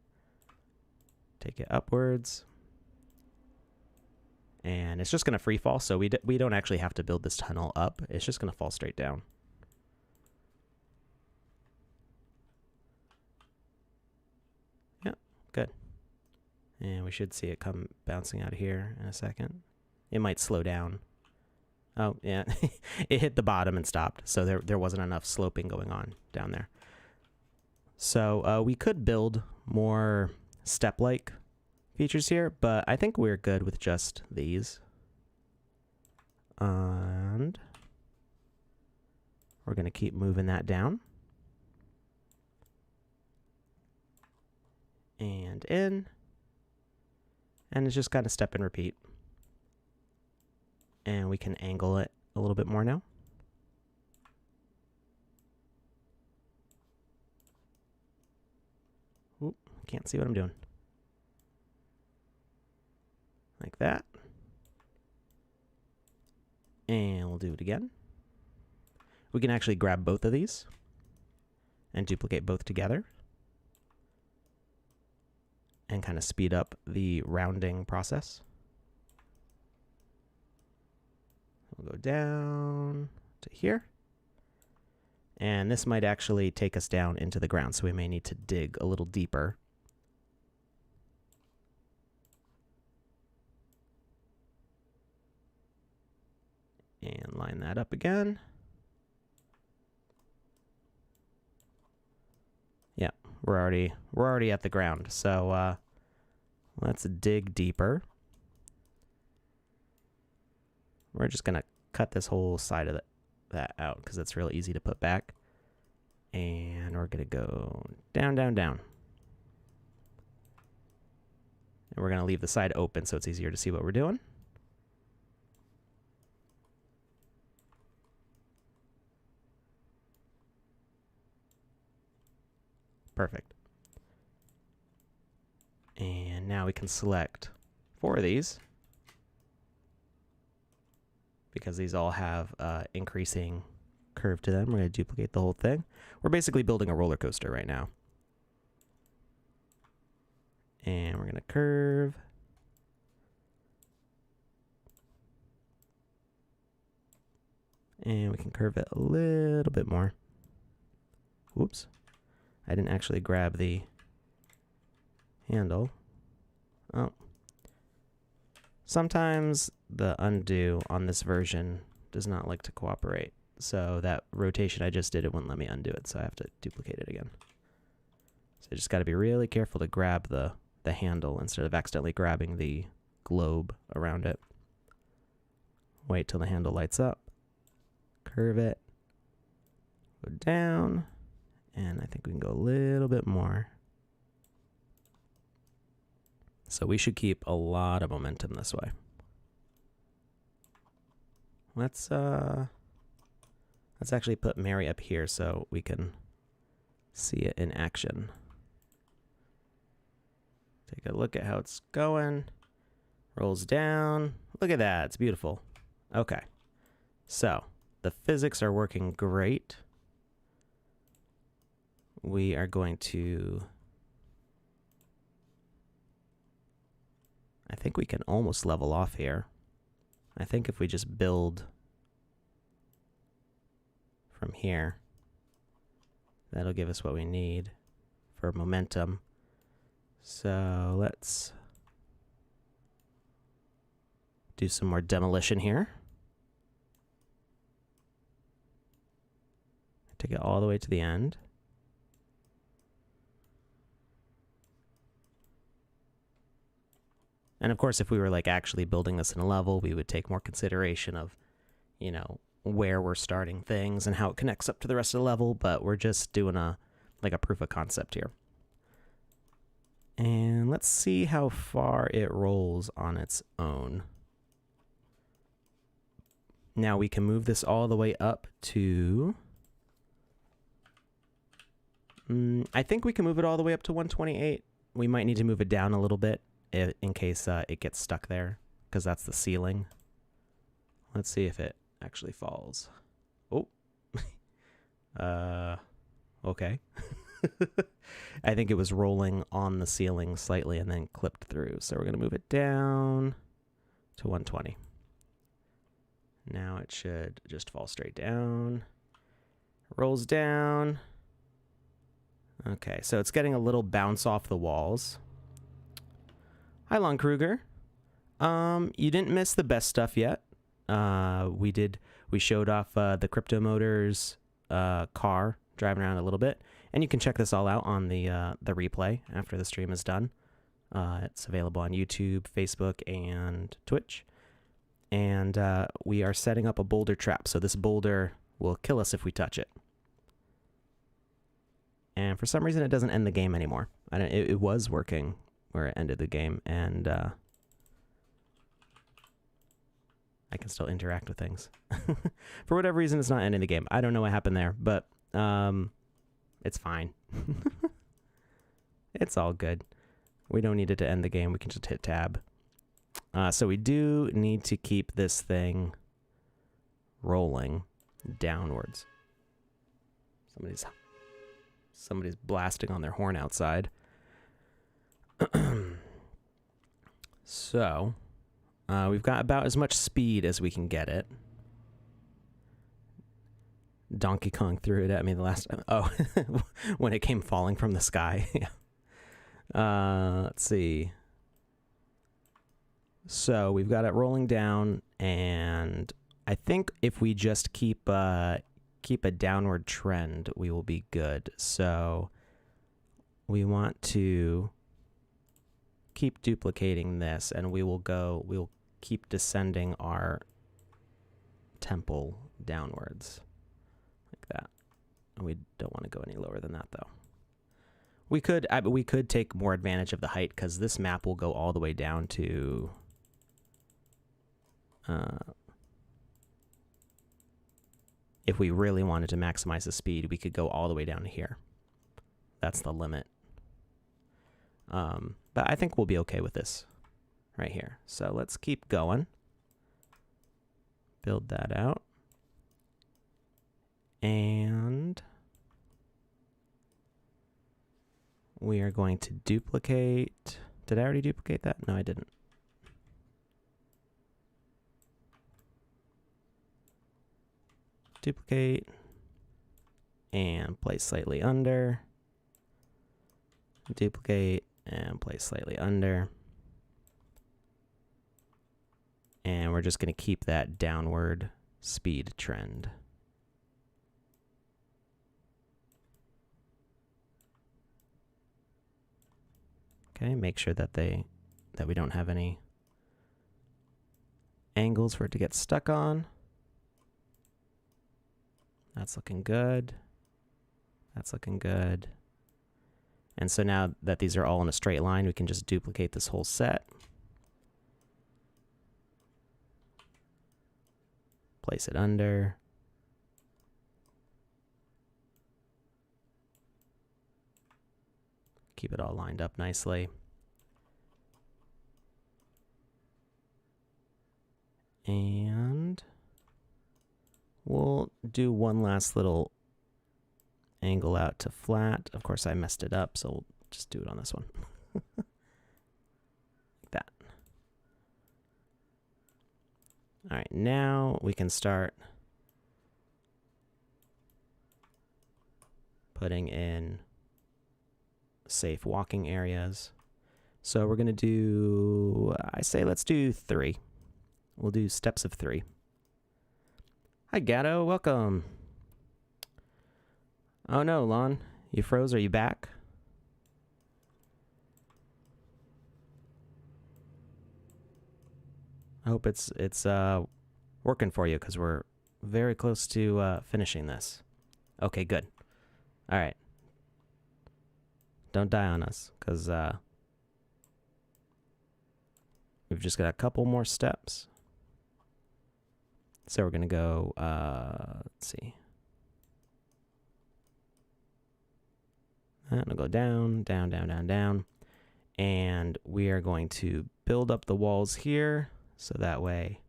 Take it upwards. And it's just going to free fall, so we don't actually have to build this tunnel up. It's just going to fall straight down. Yep, good. And we should see it come bouncing out of here in a second. It might slow down. Oh, yeah. It hit the bottom and stopped, so there wasn't enough sloping going on down there. So we could build more step-like features here, but I think we're good with just these. And we're going to keep moving that down. And in. And it's just kind of step and repeat. And we can angle it a little bit more now. Oop, can't see what I'm doing. Like that. And we'll do it again. We can actually grab both of these and duplicate both together and kind of speed up the rounding process. We'll go down to here. And this might actually take us down into the ground, so we may need to dig a little deeper. And line that up again. Yeah, we're already at the ground. So let's dig deeper. We're just gonna cut this whole side of that out because it's real easy to put back. And we're gonna go down, down, down. And we're gonna leave the side open so it's easier to see what we're doing. Perfect. And now we can select 4 of these because these all have increasing curve to them. We're going to duplicate the whole thing. We're basically building a roller coaster right now. And we're going to curve. And we can curve it a little bit more. Whoops. I didn't actually grab the handle. Oh. Sometimes the undo on this version does not like to cooperate. So that rotation I just did, it wouldn't let me undo it, so I have to duplicate it again. So you just got to be really careful to grab the handle instead of accidentally grabbing the globe around it. Wait till the handle lights up. Curve it. Go down. And I think we can go a little bit more. So we should keep a lot of momentum this way. Let's actually put Mary up here so we can see it in action. Take a look at how it's going. Rolls down. Look at that. It's beautiful. Okay. So the physics are working great. We are going to... I think we can almost level off here. I think if we just build from here, that'll give us what we need for momentum. So let's do some more demolition here. Take it all the way to the end. And of course, if we were like actually building this in a level, we would take more consideration of, you know, where we're starting things and how it connects up to the rest of the level, but we're just doing a proof of concept here. And let's see how far it rolls on its own. Now we can move this all the way up to... I think we can move it all the way up to 128. We might need to move it down a little bit in case it gets stuck there, because that's the ceiling. Let's see if it actually falls. Oh. Okay. I think it was rolling on the ceiling slightly and then clipped through. So we're going to move it down to 120. Now it should just fall straight down. Rolls down. Okay, so it's getting a little bounce off the walls. Hi, Lon Kruger. You didn't miss the best stuff yet. We showed off the Crypto Motors car driving around a little bit, and you can check this all out on the replay after the stream is done. It's available on YouTube, Facebook, and Twitch. And we are setting up a boulder trap, so this boulder will kill us if we touch it. And for some reason, it doesn't end the game anymore. It was working where it ended the game, and I can still interact with things. For whatever reason, it's not ending the game. I don't know what happened there, but it's fine. It's all good. We don't need it to end the game. We can just hit tab. So we do need to keep this thing rolling downwards. Somebody's blasting on their horn outside. So, we've got about as much speed as we can get it. Donkey Kong threw it at me the last time. Oh, when it came falling from the sky. Yeah. Let's see. So we've got it rolling down, and I think if we just keep a downward trend, we will be good. So we want to keep duplicating this, and we'll keep descending our temple downwards like that. And we don't want to go any lower than that, though. We could take more advantage of the height, because this map will go all the way down to if we really wanted to maximize the speed, we could go all the way down to here. That's the limit. But I think we'll be okay with this right here. So let's keep going. Build that out. And we are going to duplicate. Did I already duplicate that? No, I didn't. Duplicate and place slightly under. Duplicate and place slightly under. And we're just going to keep that downward speed trend. Okay, make sure that we don't have any angles for it to get stuck on. That's looking good. That's looking good. And so now that these are all in a straight line, we can just duplicate this whole set. Place it under. Keep it all lined up nicely. And we'll do one last little angle out to flat. Of course, I messed it up, so we'll just do it on this one. Like that. All right, now we can start putting in safe walking areas. So we're going to do, I say let's do 3. We'll do steps of 3. Hi, Gatto. Welcome. Oh, no, Lon. You froze. Are you back? I hope it's working for you, because we're very close to finishing this. Okay, good. All right. Don't die on us, because we've just got a couple more steps. So we're going to go, let's see. And it'll go down, down, down, down, down. And we are going to build up the walls here, so that way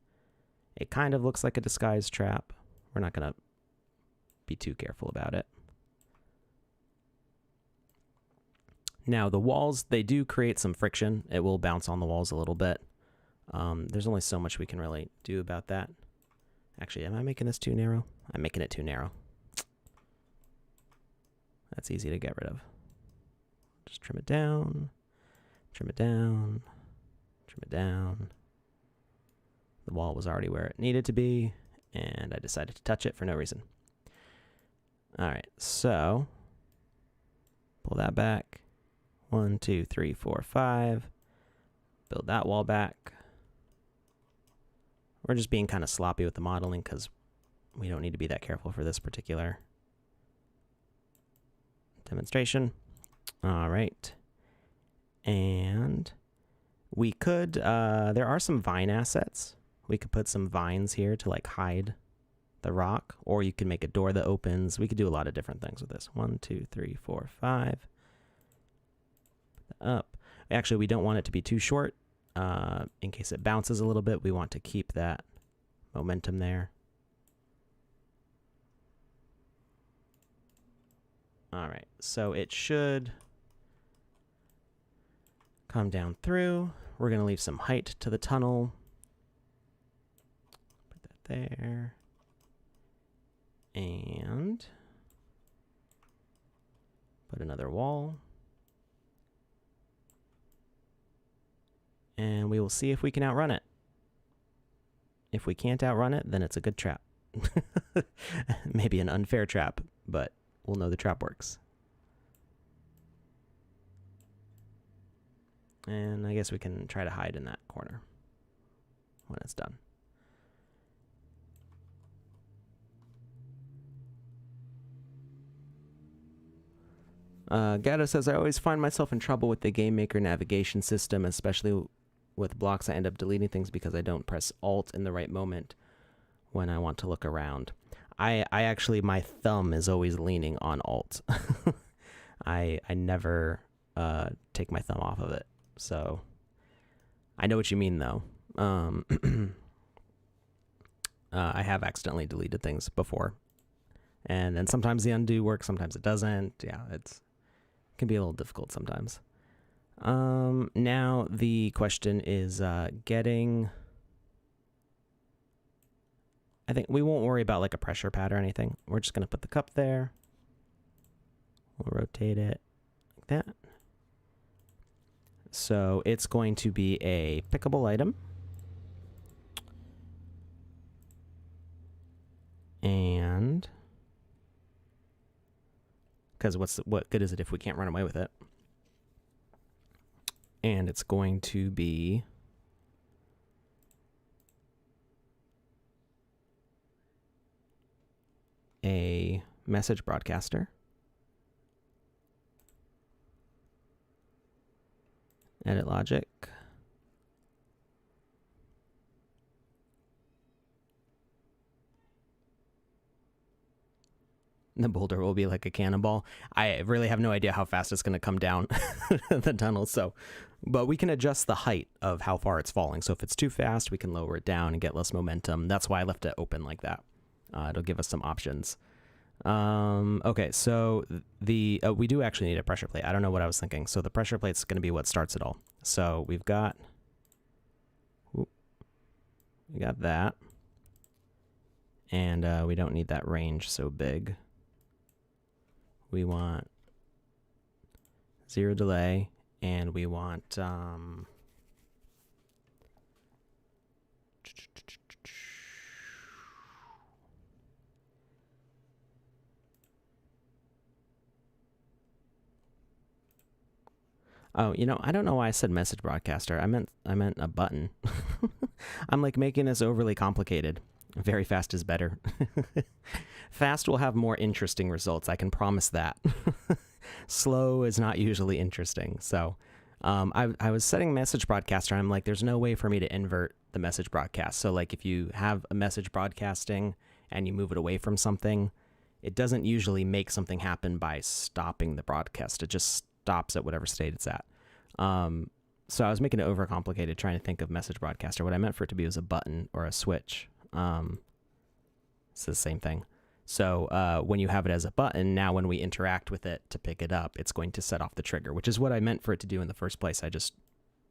it kind of looks like a disguise trap. We're not going to be too careful about it. Now, the walls, they do create some friction. It will bounce on the walls a little bit. There's only so much we can really do about that. Actually, am I making this too narrow? I'm making it too narrow. That's easy to get rid of. Just trim it down, trim it down, trim it down. The wall was already where it needed to be, and I decided to touch it for no reason. All right, so pull that back. 1, 2, 3, 4, 5. Build that wall back. We're just being kind of sloppy with the modeling, because we don't need to be that careful for this particular demonstration. All right. And we could, there are some vine assets. We could put some vines here to like hide the rock, or you can make a door that opens. We could do a lot of different things with this. 1, 2, 3, 4, 5. Put that up. Actually, we don't want it to be too short. In case it bounces a little bit, we want to keep that momentum there. All right, so it should come down through. We're going to leave some height to the tunnel. Put that there. And put another wall. And we will see if we can outrun it. If we can't outrun it, then it's a good trap. Maybe an unfair trap, but we'll know the trap works. And I guess we can try to hide in that corner when it's done. Gato says, I always find myself in trouble with the Game Maker navigation system, especially with blocks. I end up deleting things because I don't press Alt in the right moment when I want to look around. I actually, my thumb is always leaning on Alt. I never take my thumb off of it. So I know what you mean, though. I have accidentally deleted things before. And then sometimes the undo works, sometimes it doesn't. Yeah, it can be a little difficult sometimes. Now the question is getting... I think we won't worry about like a pressure pad or anything. We're just going to put the cup there. We'll rotate it like that. So it's going to be a pickable item. And... because what good is it if we can't run away with it? And it's going to be a message broadcaster. Edit logic. The boulder will be like a cannonball. I really have no idea how fast it's going to come down the tunnel. So, but we can adjust the height of how far it's falling. So if it's too fast, we can lower it down and get less momentum. That's why I left it open like that. It'll give us some options. Okay, so we do actually need a pressure plate. I don't know what I was thinking. So the pressure plate's going to be what starts it all. So we got that. And we don't need that range so big. We want 0 delay, and we want oh, you know, I don't know why I said message broadcaster. I meant a button. I'm like making this overly complicated. Very fast is better. Fast will have more interesting results. I can promise that. Slow is not usually interesting. So I was setting message broadcaster. I'm like, there's no way for me to invert the message broadcast. So like if you have a message broadcasting and you move it away from something, it doesn't usually make something happen by stopping the broadcast. It just stops at whatever state it's at. So I was making it overcomplicated trying to think of message broadcaster. What I meant for it to be was a button or a switch. It's the same thing. So when you have it as a button, now when we interact with it to pick it up, it's going to set off the trigger, which is what I meant for it to do in the first place. I just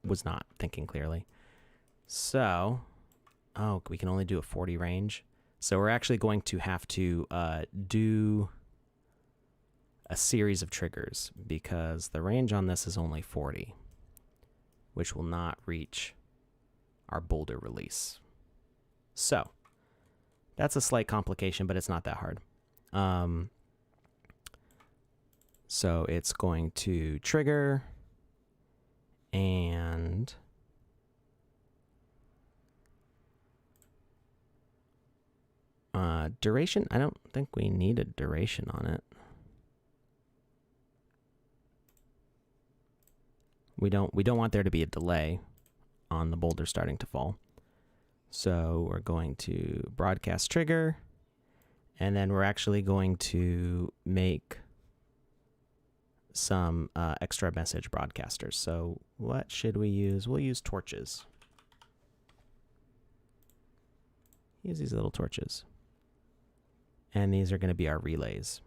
was not thinking clearly. So, oh, we can only do a 40 range. So we're actually going to have to do a series of triggers because the range on this is only 40, which will not reach our Boulder release. So that's a slight complication, but it's not that hard. So it's going to trigger and duration. I don't think we need a duration on it. We don't want there to be a delay on the boulder starting to fall. So we're going to broadcast trigger, and then we're actually going to make some extra message broadcasters. So what should we use? We'll use torches. Use these little torches. And these are going to be our relays.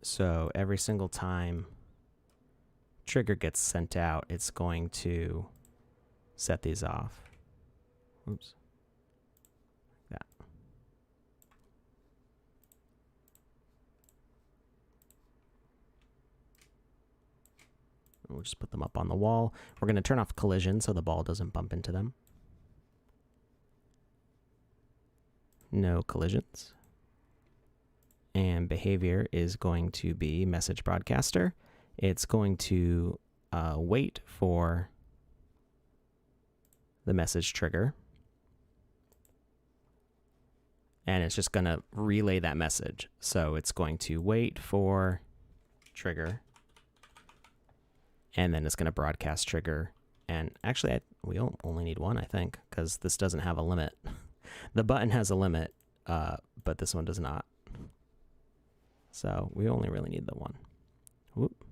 So every single time trigger gets sent out, it's going to set these off. Oops. That. We'll just put them up on the wall. We're going to turn off collision so the ball doesn't bump into them. No collisions. And behavior is going to be message broadcaster. It's going to wait for the message trigger. And it's just going to relay that message. So it's going to wait for trigger. And then it's going to broadcast trigger. And actually, we only need one, I think, because this doesn't have a limit. The button has a limit, but this one does not. So we only really need the one. Whoop.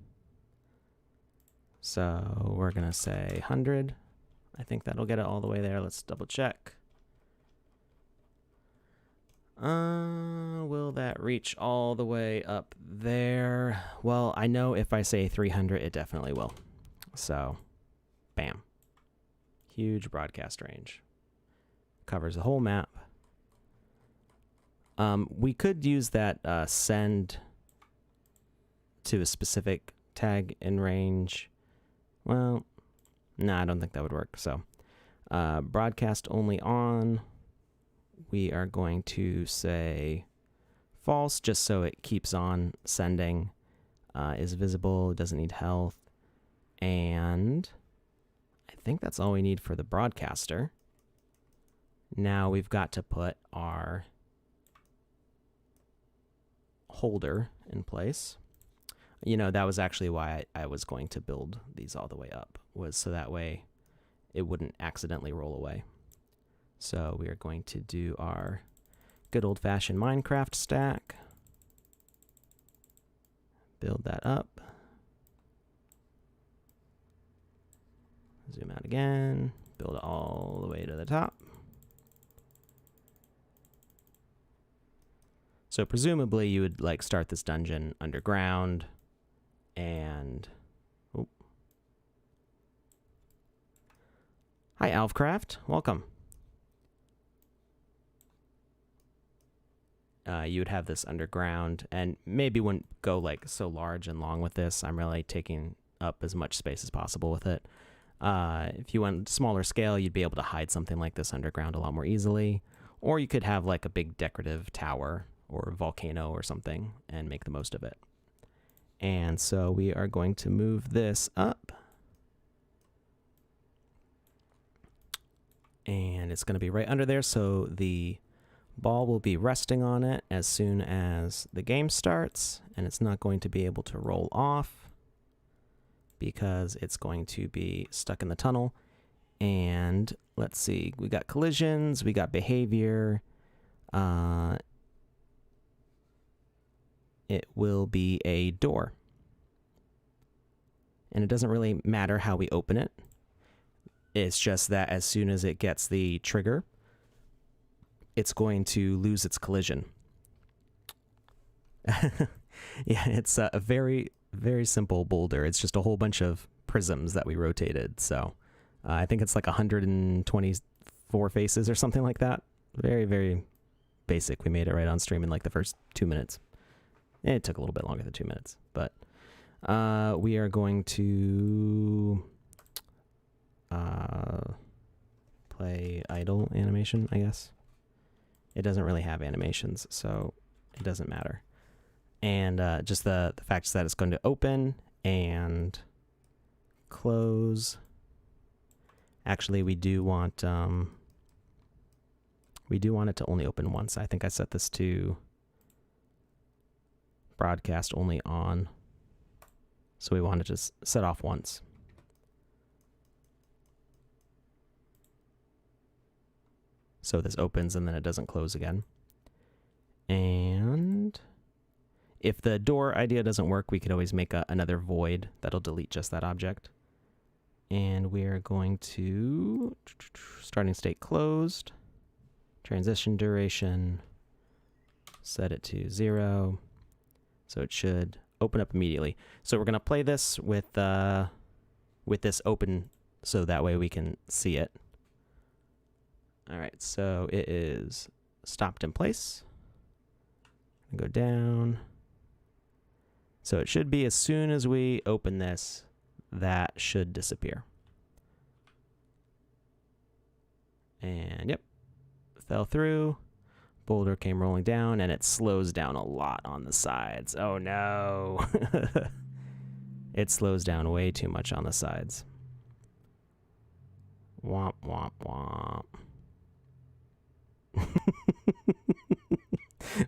So we're going to say 100. I think that'll get it all the way there. Let's double check. Will that reach all the way up there? Well, I know if I say 300, it definitely will. So, bam. Huge broadcast range. Covers the whole map. We could use that send to a specific tag in range. Well, no, I don't think that would work. So, broadcast only on. We are going to say false, just so it keeps on sending. Is visible, doesn't need health. And I think that's all we need for the broadcaster. Now we've got to put our holder in place. You know, that was actually why I was going to build these all the way up, was so that way it wouldn't accidentally roll away. So we are going to do our good old-fashioned Minecraft stack. Build that up. Zoom out again. Build it all the way to the top. So presumably you would like start this dungeon underground and... Oh. Hi, Alfcraft. Welcome. You would have this underground, and maybe wouldn't go like so large and long with this. I'm really taking up as much space as possible with it. If you went smaller scale, you'd be able to hide something like this underground a lot more easily. Or you could have like a big decorative tower or volcano or something and make the most of it. And so we are going to move this up. And it's going to be right under there, so the ball will be resting on it as soon as the game starts, and it's not going to be able to roll off because it's going to be stuck in the tunnel. And let's see, we got collisions, we got behavior. It will be a door. And it doesn't really matter how we open it. It's just that as soon as it gets the trigger, it's going to lose its collision. Yeah, it's a very, very simple boulder. It's just a whole bunch of prisms that we rotated. So I think it's like 124 faces or something like that. Very, very basic. We made it right on stream in like the first 2 minutes. It took a little bit longer than 2 minutes, but we are going to play idle animation, I guess. It doesn't really have animations, so it doesn't matter. And just the fact that it's going to open and close. Actually, we do want it to only open once. I think I set this to broadcast only on. So we want to just set off once. So this opens and then it doesn't close again. And if the door idea doesn't work, we could always make another void that'll delete just that object. And we're going to starting state closed, transition duration, set it to 0. So it should open up immediately. So we're going to play this with this open so that way we can see it. All right, so it is stopped in place. Go down. So it should be as soon as we open this, that should disappear. And yep, fell through. Boulder came rolling down, and it slows down a lot on the sides. Oh no. It slows down way too much on the sides. Womp, womp, womp.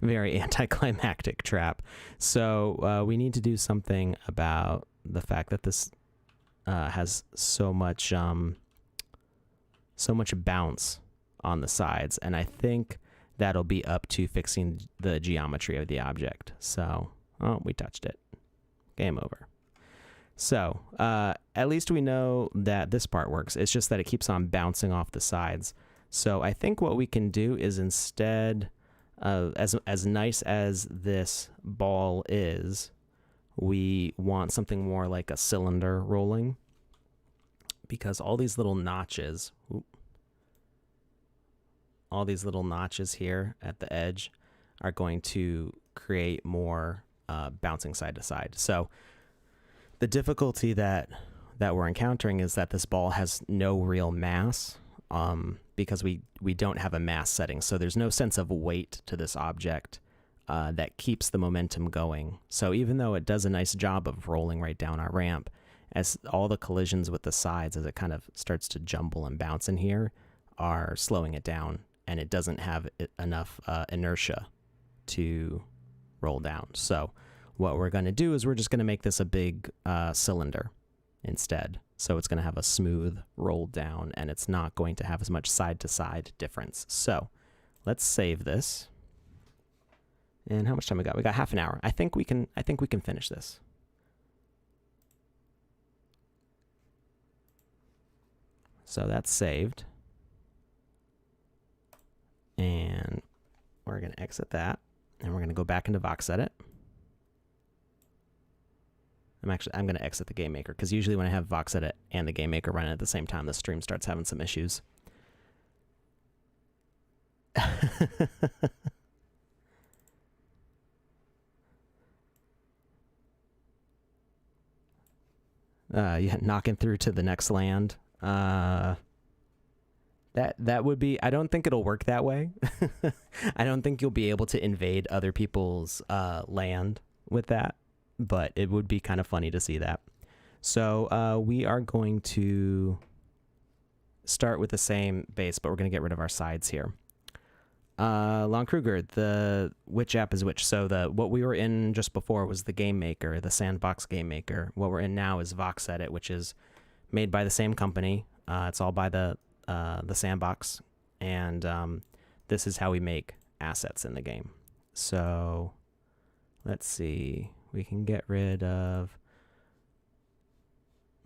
Very anticlimactic trap. So we need to do something about the fact that this has so much bounce on the sides, and I think that'll be up to fixing the geometry of the object. So, oh, we touched it. Game over. So, at least we know that this part works. It's just that it keeps on bouncing off the sides. So I think what we can do is, instead of, as nice as this ball is, we want something more like a cylinder rolling, because all these little notches, here at the edge are going to create more bouncing side to side. So the difficulty that we're encountering is that this ball has no real mass, because we don't have a mass setting. So there's no sense of weight to this object that keeps the momentum going. So even though it does a nice job of rolling right down our ramp, as all the collisions with the sides, as it kind of starts to jumble and bounce in here, are slowing it down, and it doesn't have enough inertia to roll down. So what we're going to do is we're just going to make this a big cylinder instead. So it's going to have a smooth roll down, and it's not going to have as much side-to-side difference. So let's save this. And how much time we got? We got half an hour. I think we can finish this. So that's saved. And we're going to exit that, and we're going to go back into VoxEdit. I'm going to exit the Game Maker, because usually when I have VoxEdit and the Game Maker running at the same time, the stream starts having some issues. Yeah, knocking through to the next land. That would be, I don't think it'll work that way. I don't think you'll be able to invade other people's land with that, but it would be kind of funny to see that. So we are going to start with the same base, but we're going to get rid of our sides here. Lon Kruger, which app is which? So what we were in just before was the Game Maker, the Sandbox Game Maker. What we're in now is VoxEdit, which is made by the same company. It's all by the Sandbox, and this is how we make assets in the game. So let's see, we can get rid of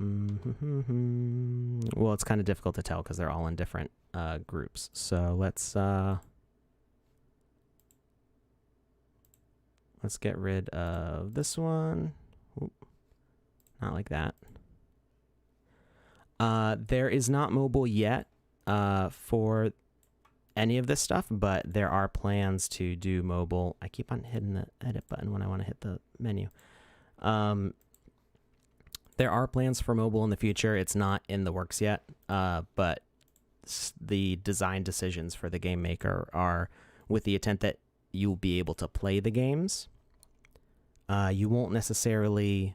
well, it's kind of difficult to tell because they're all in different groups. So let's get rid of this one. Oop, not like that. There is not mobile yet for any of this stuff, but there are plans to do mobile. I keep on hitting the edit button when I want to hit the menu. There are plans for mobile in the future. It's not in the works yet, but the design decisions for the Game Maker are with the intent that you'll be able to play the games. You won't necessarily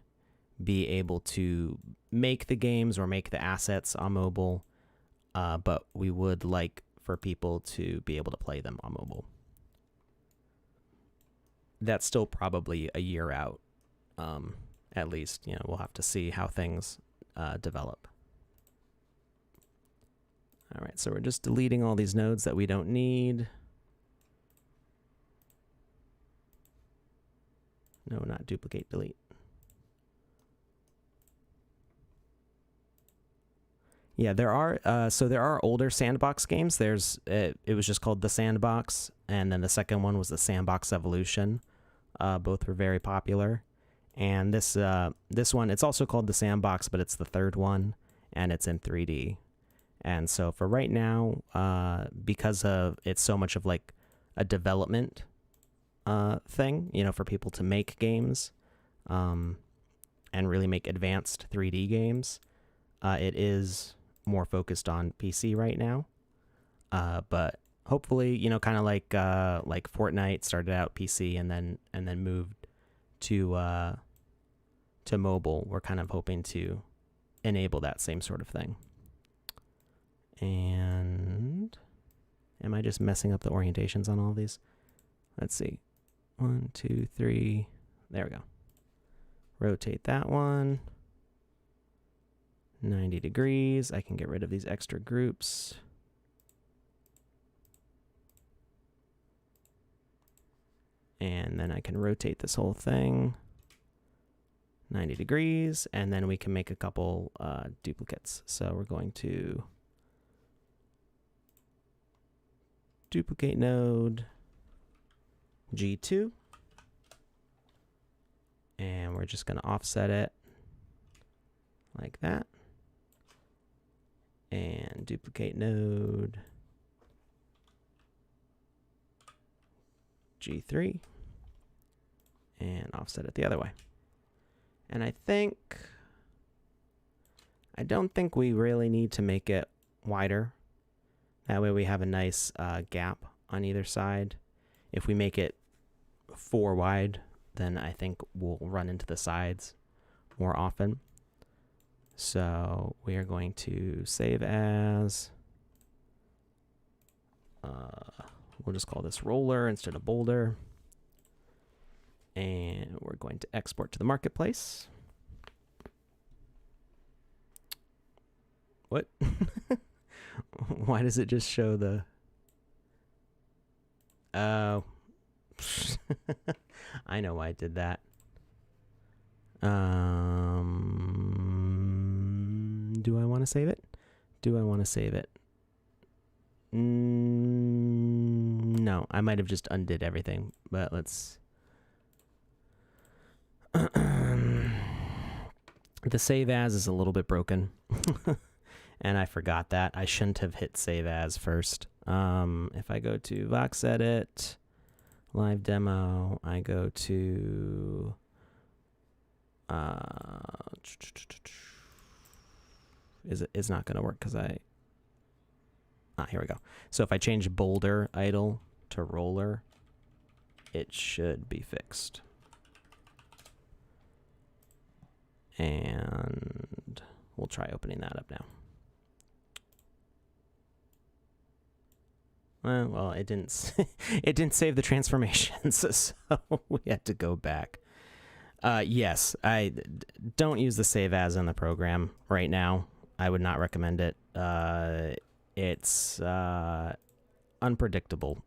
be able to make the games or make the assets on mobile, but we would like for people to be able to play them on mobile. That's still probably a year out, at least. You know, we'll have to see how things develop. All right, so we're just deleting all these nodes that we don't need. No, not duplicate, delete. Yeah, there are. So there are older Sandbox games. It was just called the Sandbox, and then the second one was the Sandbox Evolution. Both were very popular. And this one, it's also called the Sandbox, but it's the third one, and it's in 3D. And so for right now, because of it's so much of like a development thing, you know, for people to make games and really make advanced 3D games, it is more focused on PC right now. But hopefully, you know, kind of like Fortnite started out PC and then moved to mobile. We're kind of hoping to enable that same sort of thing. And am I just messing up the orientations on all of these? Let's see. 1, 2, 3. There we go. Rotate that one 90 degrees. I can get rid of these extra groups. And then I can rotate this whole thing 90 degrees, and then we can make a couple duplicates. So we're going to duplicate node G2, and we're just going to offset it like that, and duplicate node G3, and offset it the other way. And I don't think we really need to make it wider. That way we have a nice gap on either side. If we make it 4 wide, then I think we'll run into the sides more often. So we are going to save as, we'll just call this roller instead of Boulder. And we're going to export to the marketplace. What? Why does it just show the... Oh. I know why I did that. Do I want to save it? Do I want to save it? No, I might have just undid everything, but let's... The save as is a little bit broken. And I forgot that. I shouldn't have hit save as first. If I go to Vox Edit, Live Demo, I go to... It's not going to work because here we go. So if I change Boulder idle to roller, it should be fixed. And we'll try opening that up now. Well, it didn't. It didn't save the transformations, so we had to go back. Yes, I don't use the save as in the program right now. I would not recommend it. It's unpredictable.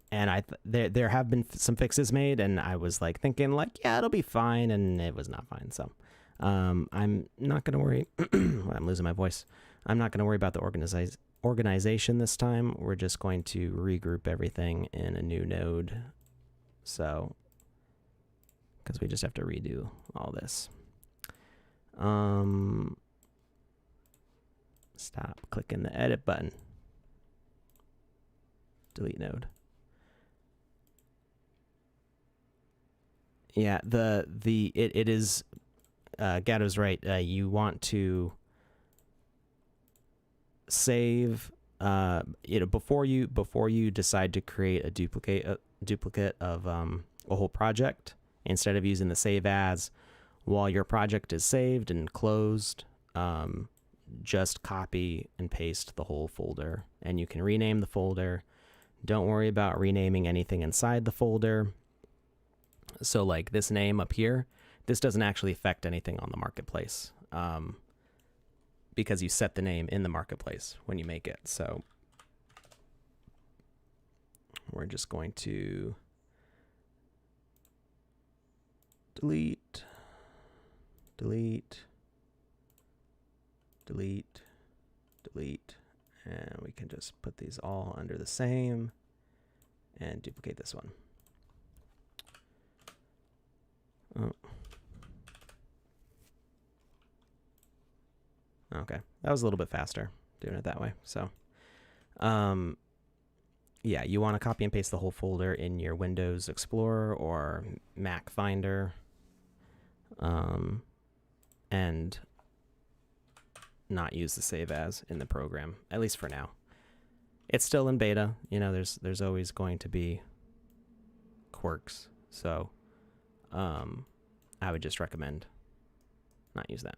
And there have been some fixes made, and I was like thinking like, yeah, it'll be fine, and it was not fine. So I'm not gonna worry. I'm losing my voice. I'm not gonna worry about the organization this time. We're just going to regroup everything in a new node. So because we just have to redo all this. Stop clicking the edit button. Delete node. Yeah, it is Gatto's right. You want to save before you decide to create a duplicate of a whole project. Instead of using the save as, while your project is saved and closed, just copy and paste the whole folder, and you can rename the folder. Don't worry about renaming anything inside the folder. So like this name up here, this doesn't actually affect anything on the marketplace, because you set the name in the marketplace when you make it. So we're just going to delete, delete, delete, delete, and we can just put these all under the same and duplicate this one. Oh. Okay, that was a little bit faster doing it that way. So, yeah, you want to copy and paste the whole folder in your Windows Explorer or Mac Finder, and not use the save as in the program, at least for now. It's still in beta. You know, there's always going to be quirks, so I would just recommend not use that.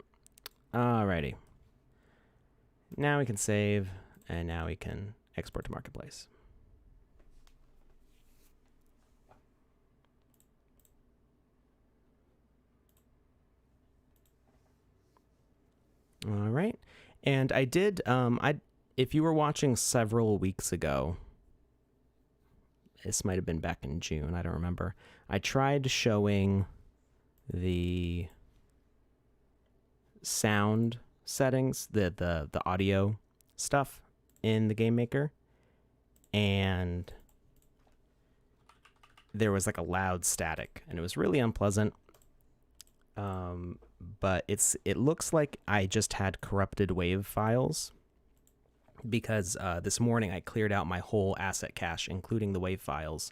Alrighty. Now we can save, and now we can export to Marketplace. All right. And I did, if you were watching several weeks ago, this might have been back in June, I don't remember. I tried showing the sound settings, the audio stuff in the Game Maker, and there was like a loud static, and it was really unpleasant. But it looks like I just had corrupted WAV files, because this morning I cleared out my whole asset cache, including the WAV files,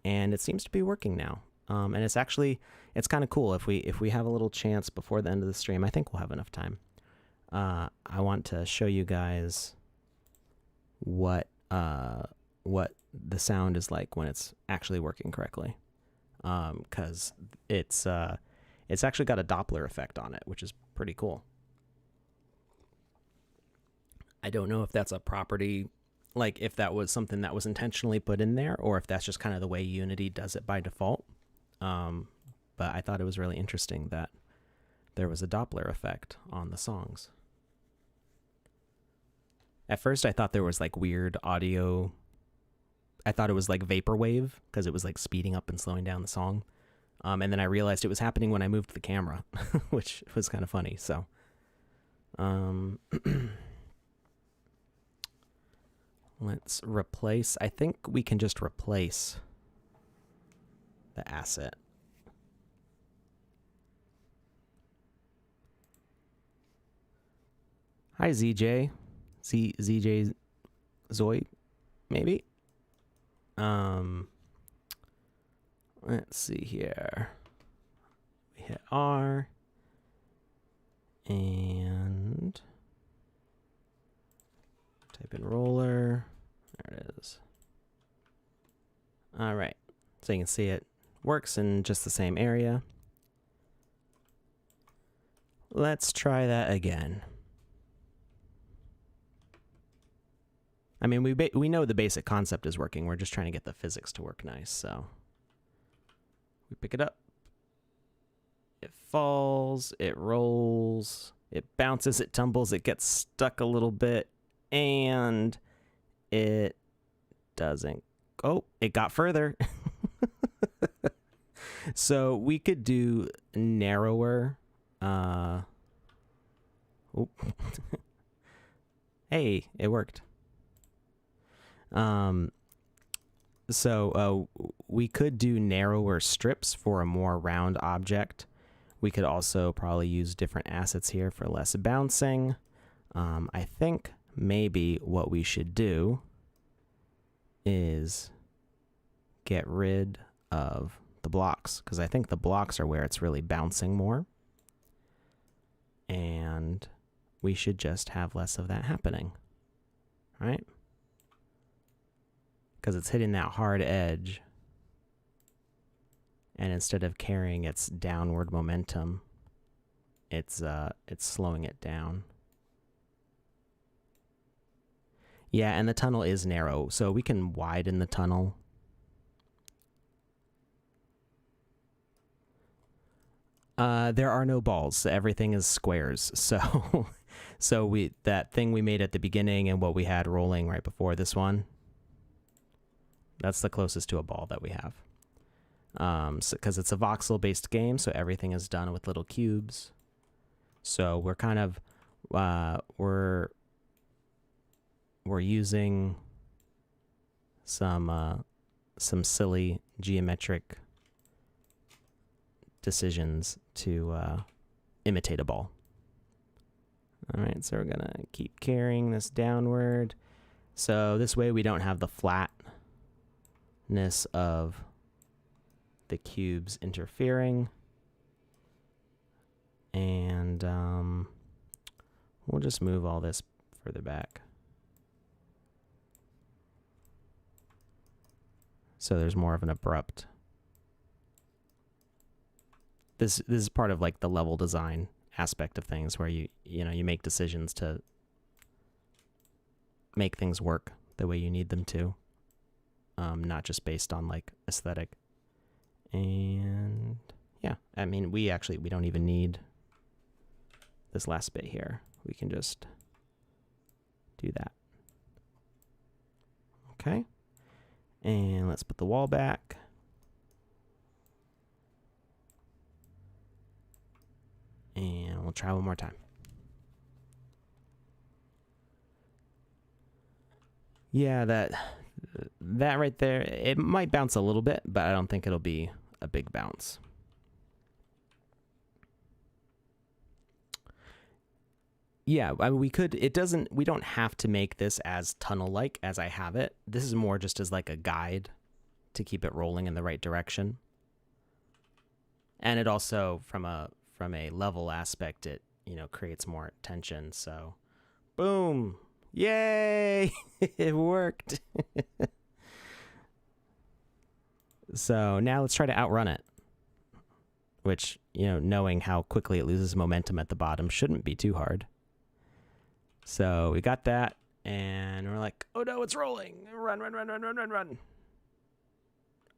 and it seems to be working now. And it's kind of cool. If we have a little chance before the end of the stream, I think we'll have enough time. I want to show you guys what the sound is like when it's actually working correctly, because it's actually got a Doppler effect on it, which is pretty cool. I don't know if that's a property, like if that was something that was intentionally put in there, or if that's just kind of the way Unity does it by default. But I thought it was really interesting that there was a Doppler effect on the songs. At first I thought there was like weird audio. I thought it was like vaporwave, because it was like speeding up and slowing down the song. And then I realized it was happening when I moved the camera, which was kind of funny. So, let's replace. I think we can just replace the asset. Hi, ZJ. ZJ Zoid, maybe? Let's see here. We hit R. And type in roller. There it is. All right. So you can see it works in just the same area. Let's try that again. I mean, we know the basic concept is working. We're just trying to get the physics to work nice. So we pick it up. It falls. It rolls. It bounces. It tumbles. It gets stuck a little bit. And it doesn't. Oh, it got further. So we could do narrower. Oh. Hey, it worked. So we could do narrower strips for a more round object. We could also probably use different assets here for less bouncing. I think maybe what we should do is get rid of the blocks, because I think the blocks are where it's really bouncing more. And we should just have less of that happening, right? Because it's hitting that hard edge, and instead of carrying its downward momentum, it's slowing it down. Yeah, and the tunnel is narrow, so we can widen the tunnel. There are no balls. Everything is squares. So, that thing we made at the beginning and what we had rolling right before this one, that's the closest to a ball that we have. Because it's a voxel-based game, so everything is done with little cubes. So we're kind of we're using some silly geometric decisions to imitate a ball. All right, so we're going to keep carrying this downward. So this way we don't have the flatness of the cubes interfering. And we'll just move all this further back. So there's more of an abrupt. This is part of like the level design aspect of things where you make decisions to make things work the way you need them to, not just based on like aesthetic. And yeah, I mean, we don't even need this last bit here. We can just do that. Okay. And let's put the wall back. And we'll try one more time. Yeah, that right there, it might bounce a little bit, but I don't think it'll be a big bounce. Yeah, I mean, we don't have to make this as tunnel-like as I have it. This is more just as like a guide to keep it rolling in the right direction. And it also, from a level aspect, it, creates more tension. So, boom, yay, it worked. So now let's try to outrun it, which, knowing how quickly it loses momentum at the bottom shouldn't be too hard. So we got that, and we're like, oh no, it's rolling. Run, run, run, run, run, run, run.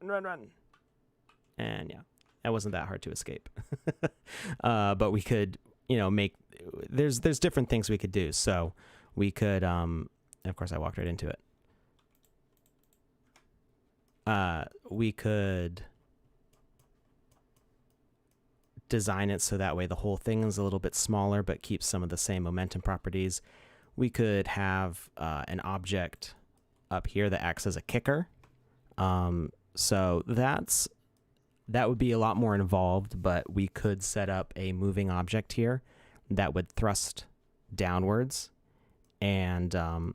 Run, run. And yeah, that wasn't that hard to escape. But we could, there's different things we could do. So we could, of course I walked right into it. We could design it so that way the whole thing is a little bit smaller but keeps some of the same momentum properties. We could have an object up here that acts as a kicker. So that would be a lot more involved, but we could set up a moving object here that would thrust downwards and kind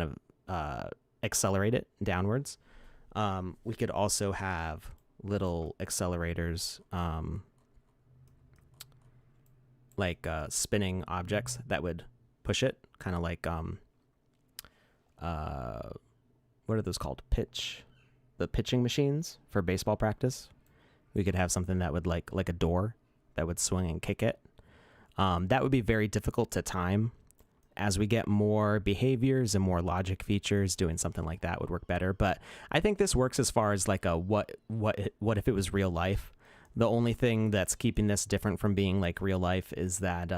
of accelerate it downwards. We could also have little accelerators, like spinning objects that would push it, kind of like what are those called? The pitching machines for baseball practice. We could have something that would like a door that would swing and kick it. That would be very difficult to time. As we get more behaviors and more logic features, doing something like that would work better. But I think this works as far as like a what if it was real life. The only thing that's keeping this different from being like real life is that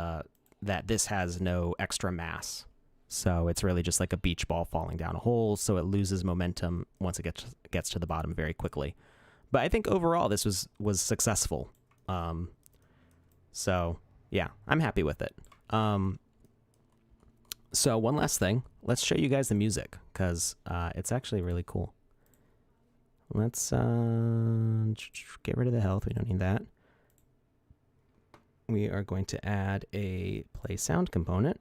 that this has no extra mass. So it's really just like a beach ball falling down a hole, so it loses momentum once it gets to the bottom very quickly. But I think overall this was successful. So yeah, I'm happy with it. So one last thing, let's show you guys the music, because it's actually really cool. Let's get rid of the health. We don't need that. We are going to add a play sound component.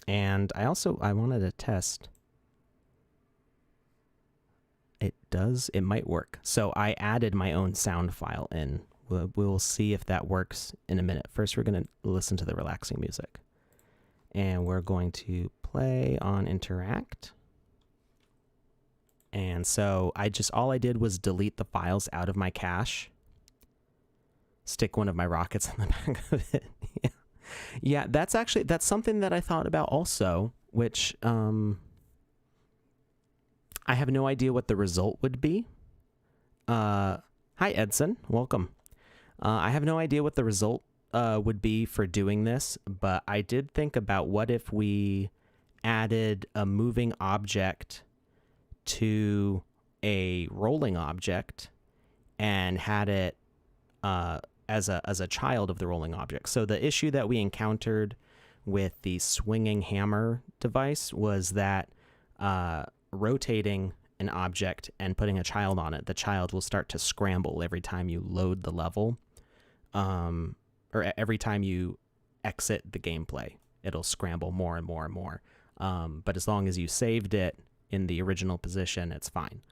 And I wanted to test. It might work. So I added my own sound file in. We'll see if that works in a minute. First, we're going to listen to the relaxing music. And we're going to play on interact. And so all I did was delete the files out of my cache. Stick one of my rockets in the back of it. Yeah, that's something that I thought about also, which I have no idea what the result would be. Hi, Edson. Welcome. I have no idea what the result would be for doing this, but I did think about what if we added a moving object to a rolling object and had it as a child of the rolling object. So the issue that we encountered with the swinging hammer device was that rotating an object and putting a child on it, the child will start to scramble every time you load the level, or every time you exit the gameplay. It'll scramble more and more and more. But as long as you saved it in the original position, it's fine.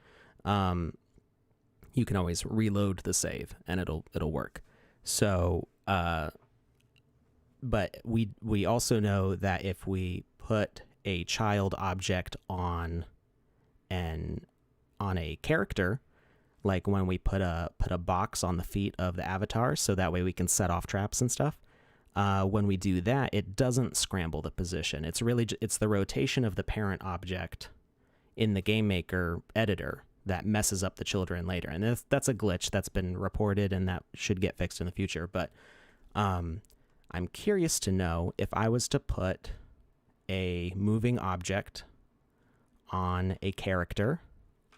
You can always reload the save and it'll work. So, but we also know that if we put a child object on a character, like when we put a box on the feet of the avatar, so that way we can set off traps and stuff. When we do that, it doesn't scramble the position. It's the rotation of the parent object in the GameMaker editor that messes up the children later. And that's a glitch that's been reported, and that should get fixed in the future. But I'm curious to know if I was to put a moving object on a character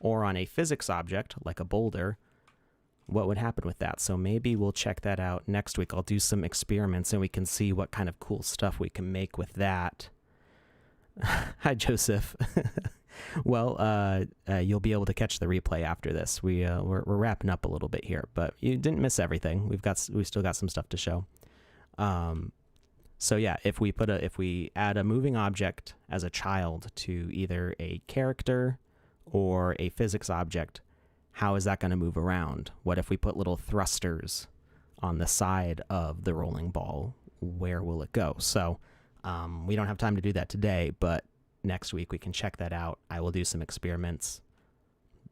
or on a physics object like a boulder, what would happen with that. So maybe we'll check that out next week. I'll do some experiments and we can see what kind of cool stuff we can make with that. Hi, Joseph. Well, you'll be able to catch the replay after this. We're wrapping up a little bit here, but you didn't miss everything. We still got some stuff to show. So yeah, if we add a moving object as a child to either a character or a physics object, how is that going to move around? What if we put little thrusters on the side of the rolling ball? Where will it go? So we don't have time to do that today, but next week we can check that out. I will do some experiments,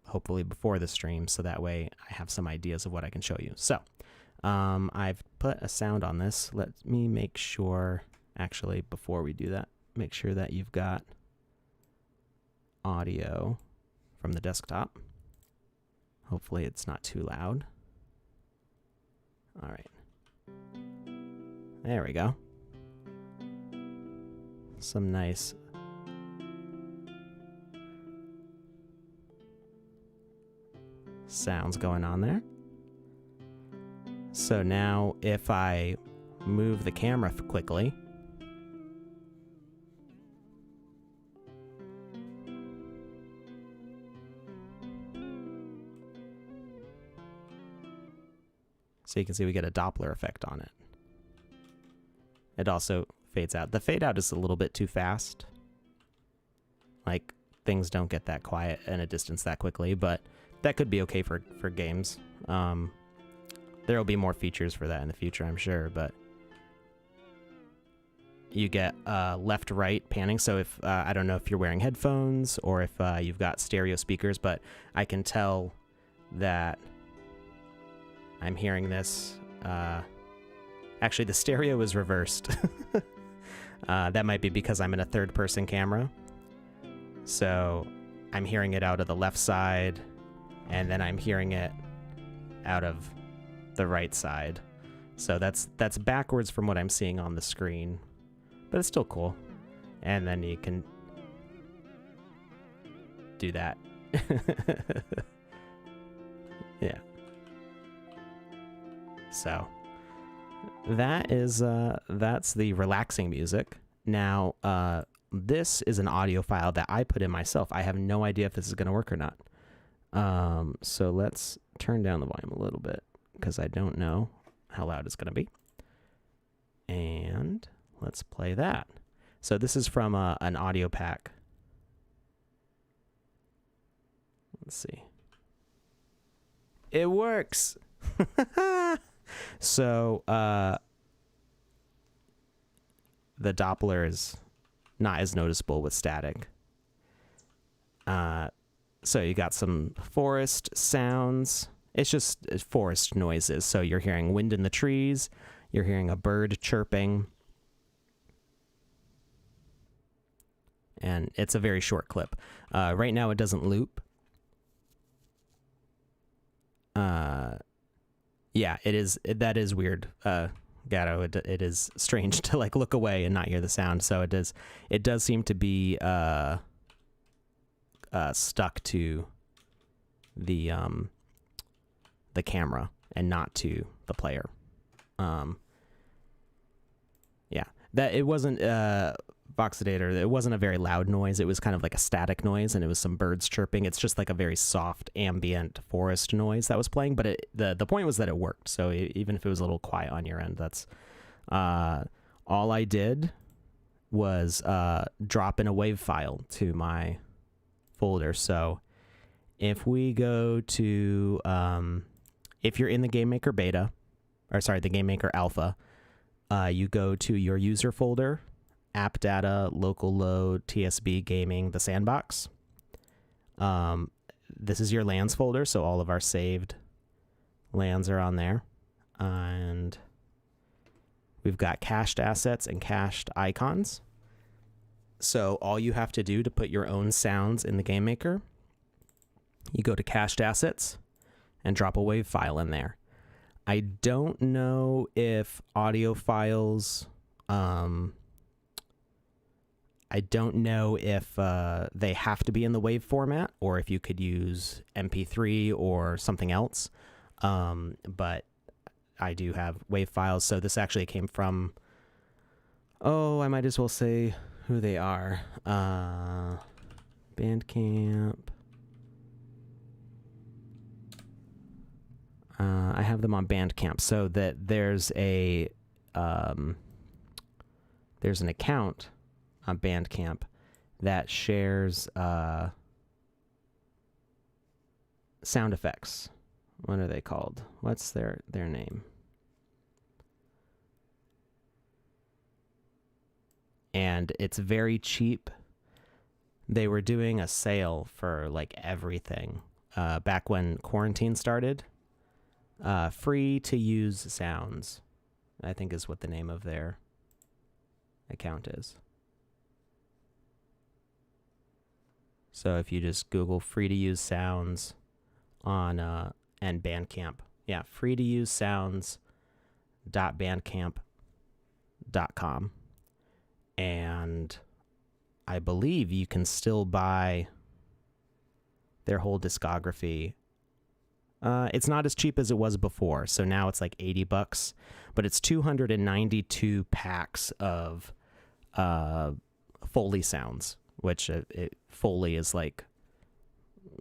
hopefully before the stream, so that way I have some ideas of what I can show you. So I've put a sound on this. Let me make sure, actually, before we do that, make sure that you've got audio from the desktop. Hopefully it's not too loud. All right. There we go. Some nice sounds going on there. So now if I move the camera quickly, so you can see we get a Doppler effect on it. It also fades out. The fade out is a little bit too fast. Like, things don't get that quiet in a distance that quickly, but that could be okay for games. There'll be more features for that in the future, I'm sure, but you get left-right panning. So if I don't know if you're wearing headphones or if you've got stereo speakers, but I can tell that I'm hearing this. Actually, the stereo is reversed. That might be because I'm in a third-person camera. So I'm hearing it out of the left side, and then I'm hearing it out of the right side. So that's backwards from what I'm seeing on the screen, but it's still cool. And then you can do that. Yeah. So that's the relaxing music. Now, this is an audio file that I put in myself. I have no idea if this is going to work or not. So let's turn down the volume a little bit because I don't know how loud it's going to be. And let's play that. So this is from an audio pack. Let's see. It works. So the Doppler is not as noticeable with static. So you got some forest sounds. It's just forest noises. So you're hearing wind in the trees. You're hearing a bird chirping. And it's a very short clip. Right now it doesn't loop. Yeah, it is. That is weird, Gatto. It is strange to like look away and not hear the sound. So it does. It does seem to be stuck to the camera and not to the player. Yeah, that it wasn't Voxodator. It wasn't a very loud noise. It was kind of like a static noise, and it was some birds chirping. It's just like a very soft ambient forest noise that was playing. But the point was that it worked. So even if it was a little quiet on your end, that's all I did was drop in a WAV file to my folder. So if we go to, if you're in the GameMaker beta, or sorry, the GameMaker alpha, you go to your user folder, app data, local load, TSB gaming, the sandbox. This is your lands folder, so all of our saved lands are on there. And we've got cached assets and cached icons. So all you have to do to put your own sounds in the GameMaker, you go to cached assets and drop a WAV file in there. I don't know if audio files, I don't know if they have to be in the WAV format or if you could use MP3 or something else. But I do have WAV files. So this actually came from, I might as well say who they are. Bandcamp. I have them on Bandcamp, so that there's an account on Bandcamp that shares sound effects. What are they called? What's their name? And it's very cheap. They were doing a sale for like everything back when quarantine started. Free to use sounds, I think is what the name of their account is. So if you just Google free to use sounds on and Bandcamp, yeah, free to use sounds.bandcamp.com, and I believe you can still buy their whole discography. It's not as cheap as it was before, so now it's like $80, but it's 292 packs of Foley sounds, which Foley is like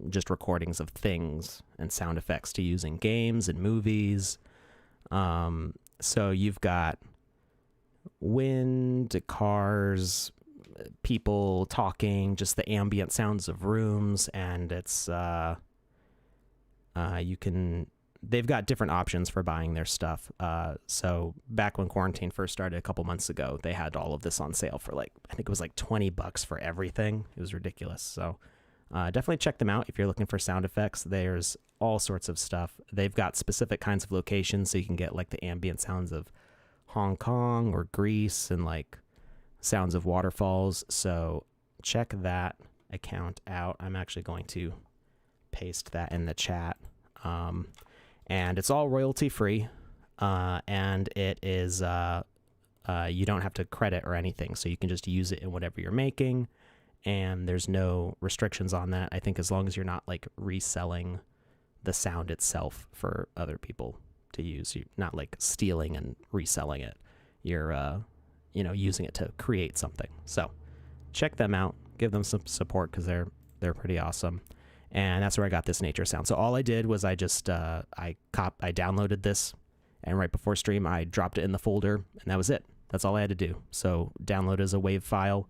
just recordings of things and sound effects to use in games and movies. So you've got wind, cars, people talking, just the ambient sounds of rooms, and it's they've got different options for buying their stuff. So back when quarantine first started a couple months ago, they had all of this on sale for like, I think it was like $20 for everything. It was ridiculous. So definitely check them out if you're looking for sound effects. There's all sorts of stuff. They've got specific kinds of locations, so you can get like the ambient sounds of Hong Kong or Greece and like sounds of waterfalls. So check that account out. I'm actually going to paste that in the chat. And it's all royalty free, and it is you don't have to credit or anything, so you can just use it in whatever you're making, and there's no restrictions on that. I think as long as you're not like reselling the sound itself for other people to use, you're not like stealing and reselling it. You're using it to create something. So check them out, give them some support, because they're pretty awesome. And that's where I got this nature sound. So all I did was I just I downloaded this, and right before stream I dropped it in the folder, and that was it. That's all I had to do. So download as a WAV file.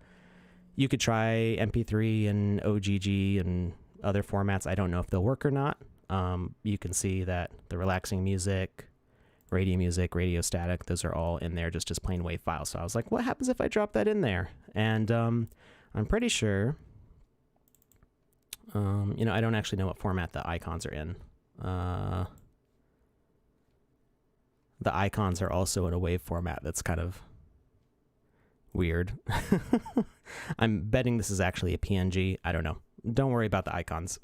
You could try MP3 and OGG and other formats. I don't know if they'll work or not. You can see that the relaxing music, radio static, those are all in there just as plain WAV files. So I was like, what happens if I drop that in there? And I'm pretty sure. I don't actually know what format the icons are in. The icons are also in a WAV format that's kind of weird. I'm betting this is actually a PNG. I don't know. Don't worry about the icons.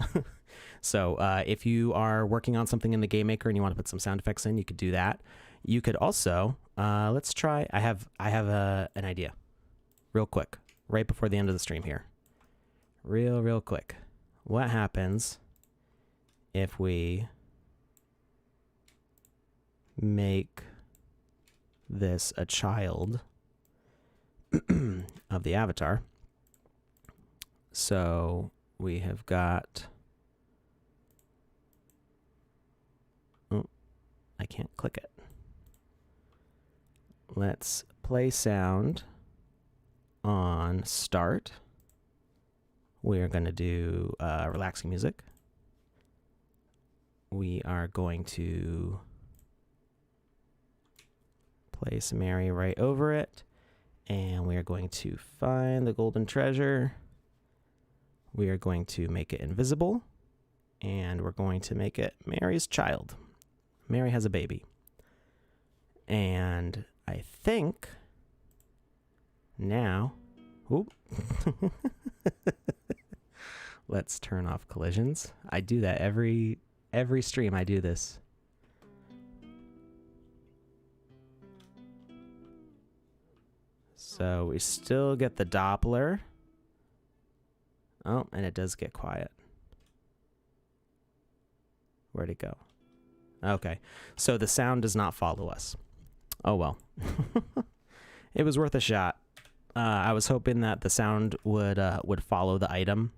So if you are working on something in the GameMaker and you want to put some sound effects in, you could do that. You could also, let's try, I have an idea. Real quick, right before the end of the stream here. Real quick. What happens if we make this a child of the avatar? So we have got, I can't click it. Let's play sound on start. We're going to do relaxing music. We are going to place Mary right over it. And we are going to find the golden treasure. We are going to make it invisible. And we're going to make it Mary's child. Mary has a baby. And I think now, oop. Let's turn off collisions. I do that every stream. I do this. So we still get the Doppler. Oh, and it does get quiet. Where'd it go? Okay, so the sound does not follow us. Oh well. It was worth a shot. I was hoping that the sound would follow the item.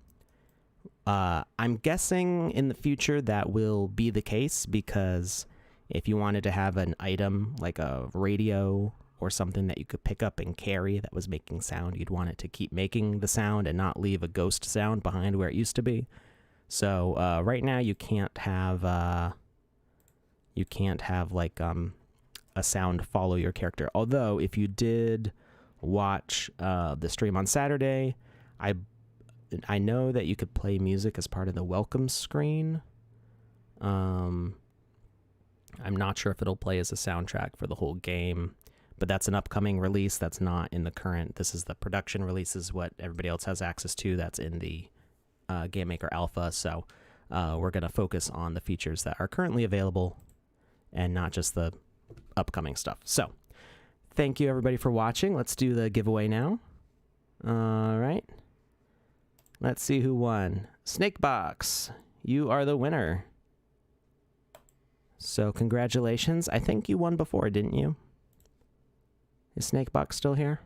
I'm guessing in the future that will be the case, because if you wanted to have an item like a radio or something that you could pick up and carry that was making sound, you'd want it to keep making the sound and not leave a ghost sound behind where it used to be. So right now you can't have like a sound follow your character. Although if you did watch the stream on Saturday, I know that you could play music as part of the welcome screen. I'm not sure if it'll play as a soundtrack for the whole game, but that's an upcoming release. That's not in the current. This is the production release, is what everybody else has access to. That's in the Game Maker Alpha. So we're going to focus on the features that are currently available and not just the upcoming stuff. So thank you everybody for watching. Let's do the giveaway now. All right. Let's see who won. Snakebox, you are the winner. So congratulations. I think you won before, didn't you? Is Snakebox still here?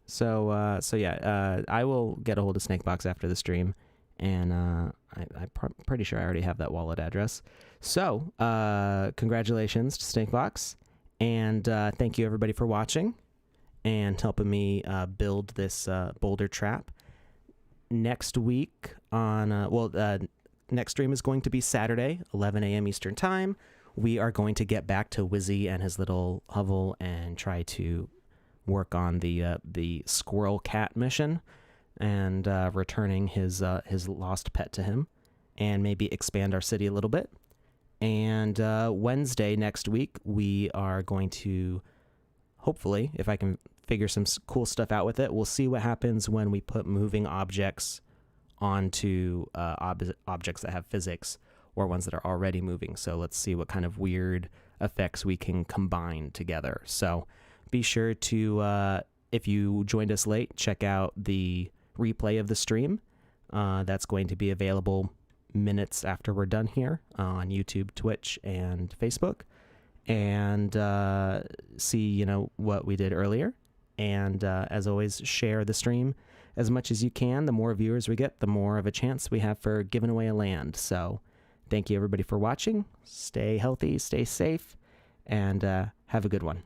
So yeah, I will get a hold of Snakebox after the stream, and I'm pretty sure I already have that wallet address. So congratulations to Snakebox. And thank you everybody for watching and helping me build this boulder trap. Next week on, next stream is going to be Saturday, 11 a.m. Eastern Time. We are going to get back to Wizzy and his little hovel and try to work on the squirrel cat mission and returning his lost pet to him, and maybe expand our city a little bit. And Wednesday next week, we are going to, hopefully, if I can figure some cool stuff out with it, we'll see what happens when we put moving objects onto objects that have physics, or ones that are already moving. So let's see what kind of weird effects we can combine together. So be sure to, if you joined us late, check out the replay of the stream. That's going to be available minutes after we're done here on YouTube, Twitch, and Facebook, and see what we did earlier. And as always, share the stream as much as you can. The more viewers we get, the more of a chance we have for giving away a land. So thank you everybody for watching. Stay healthy, stay safe, and have a good one.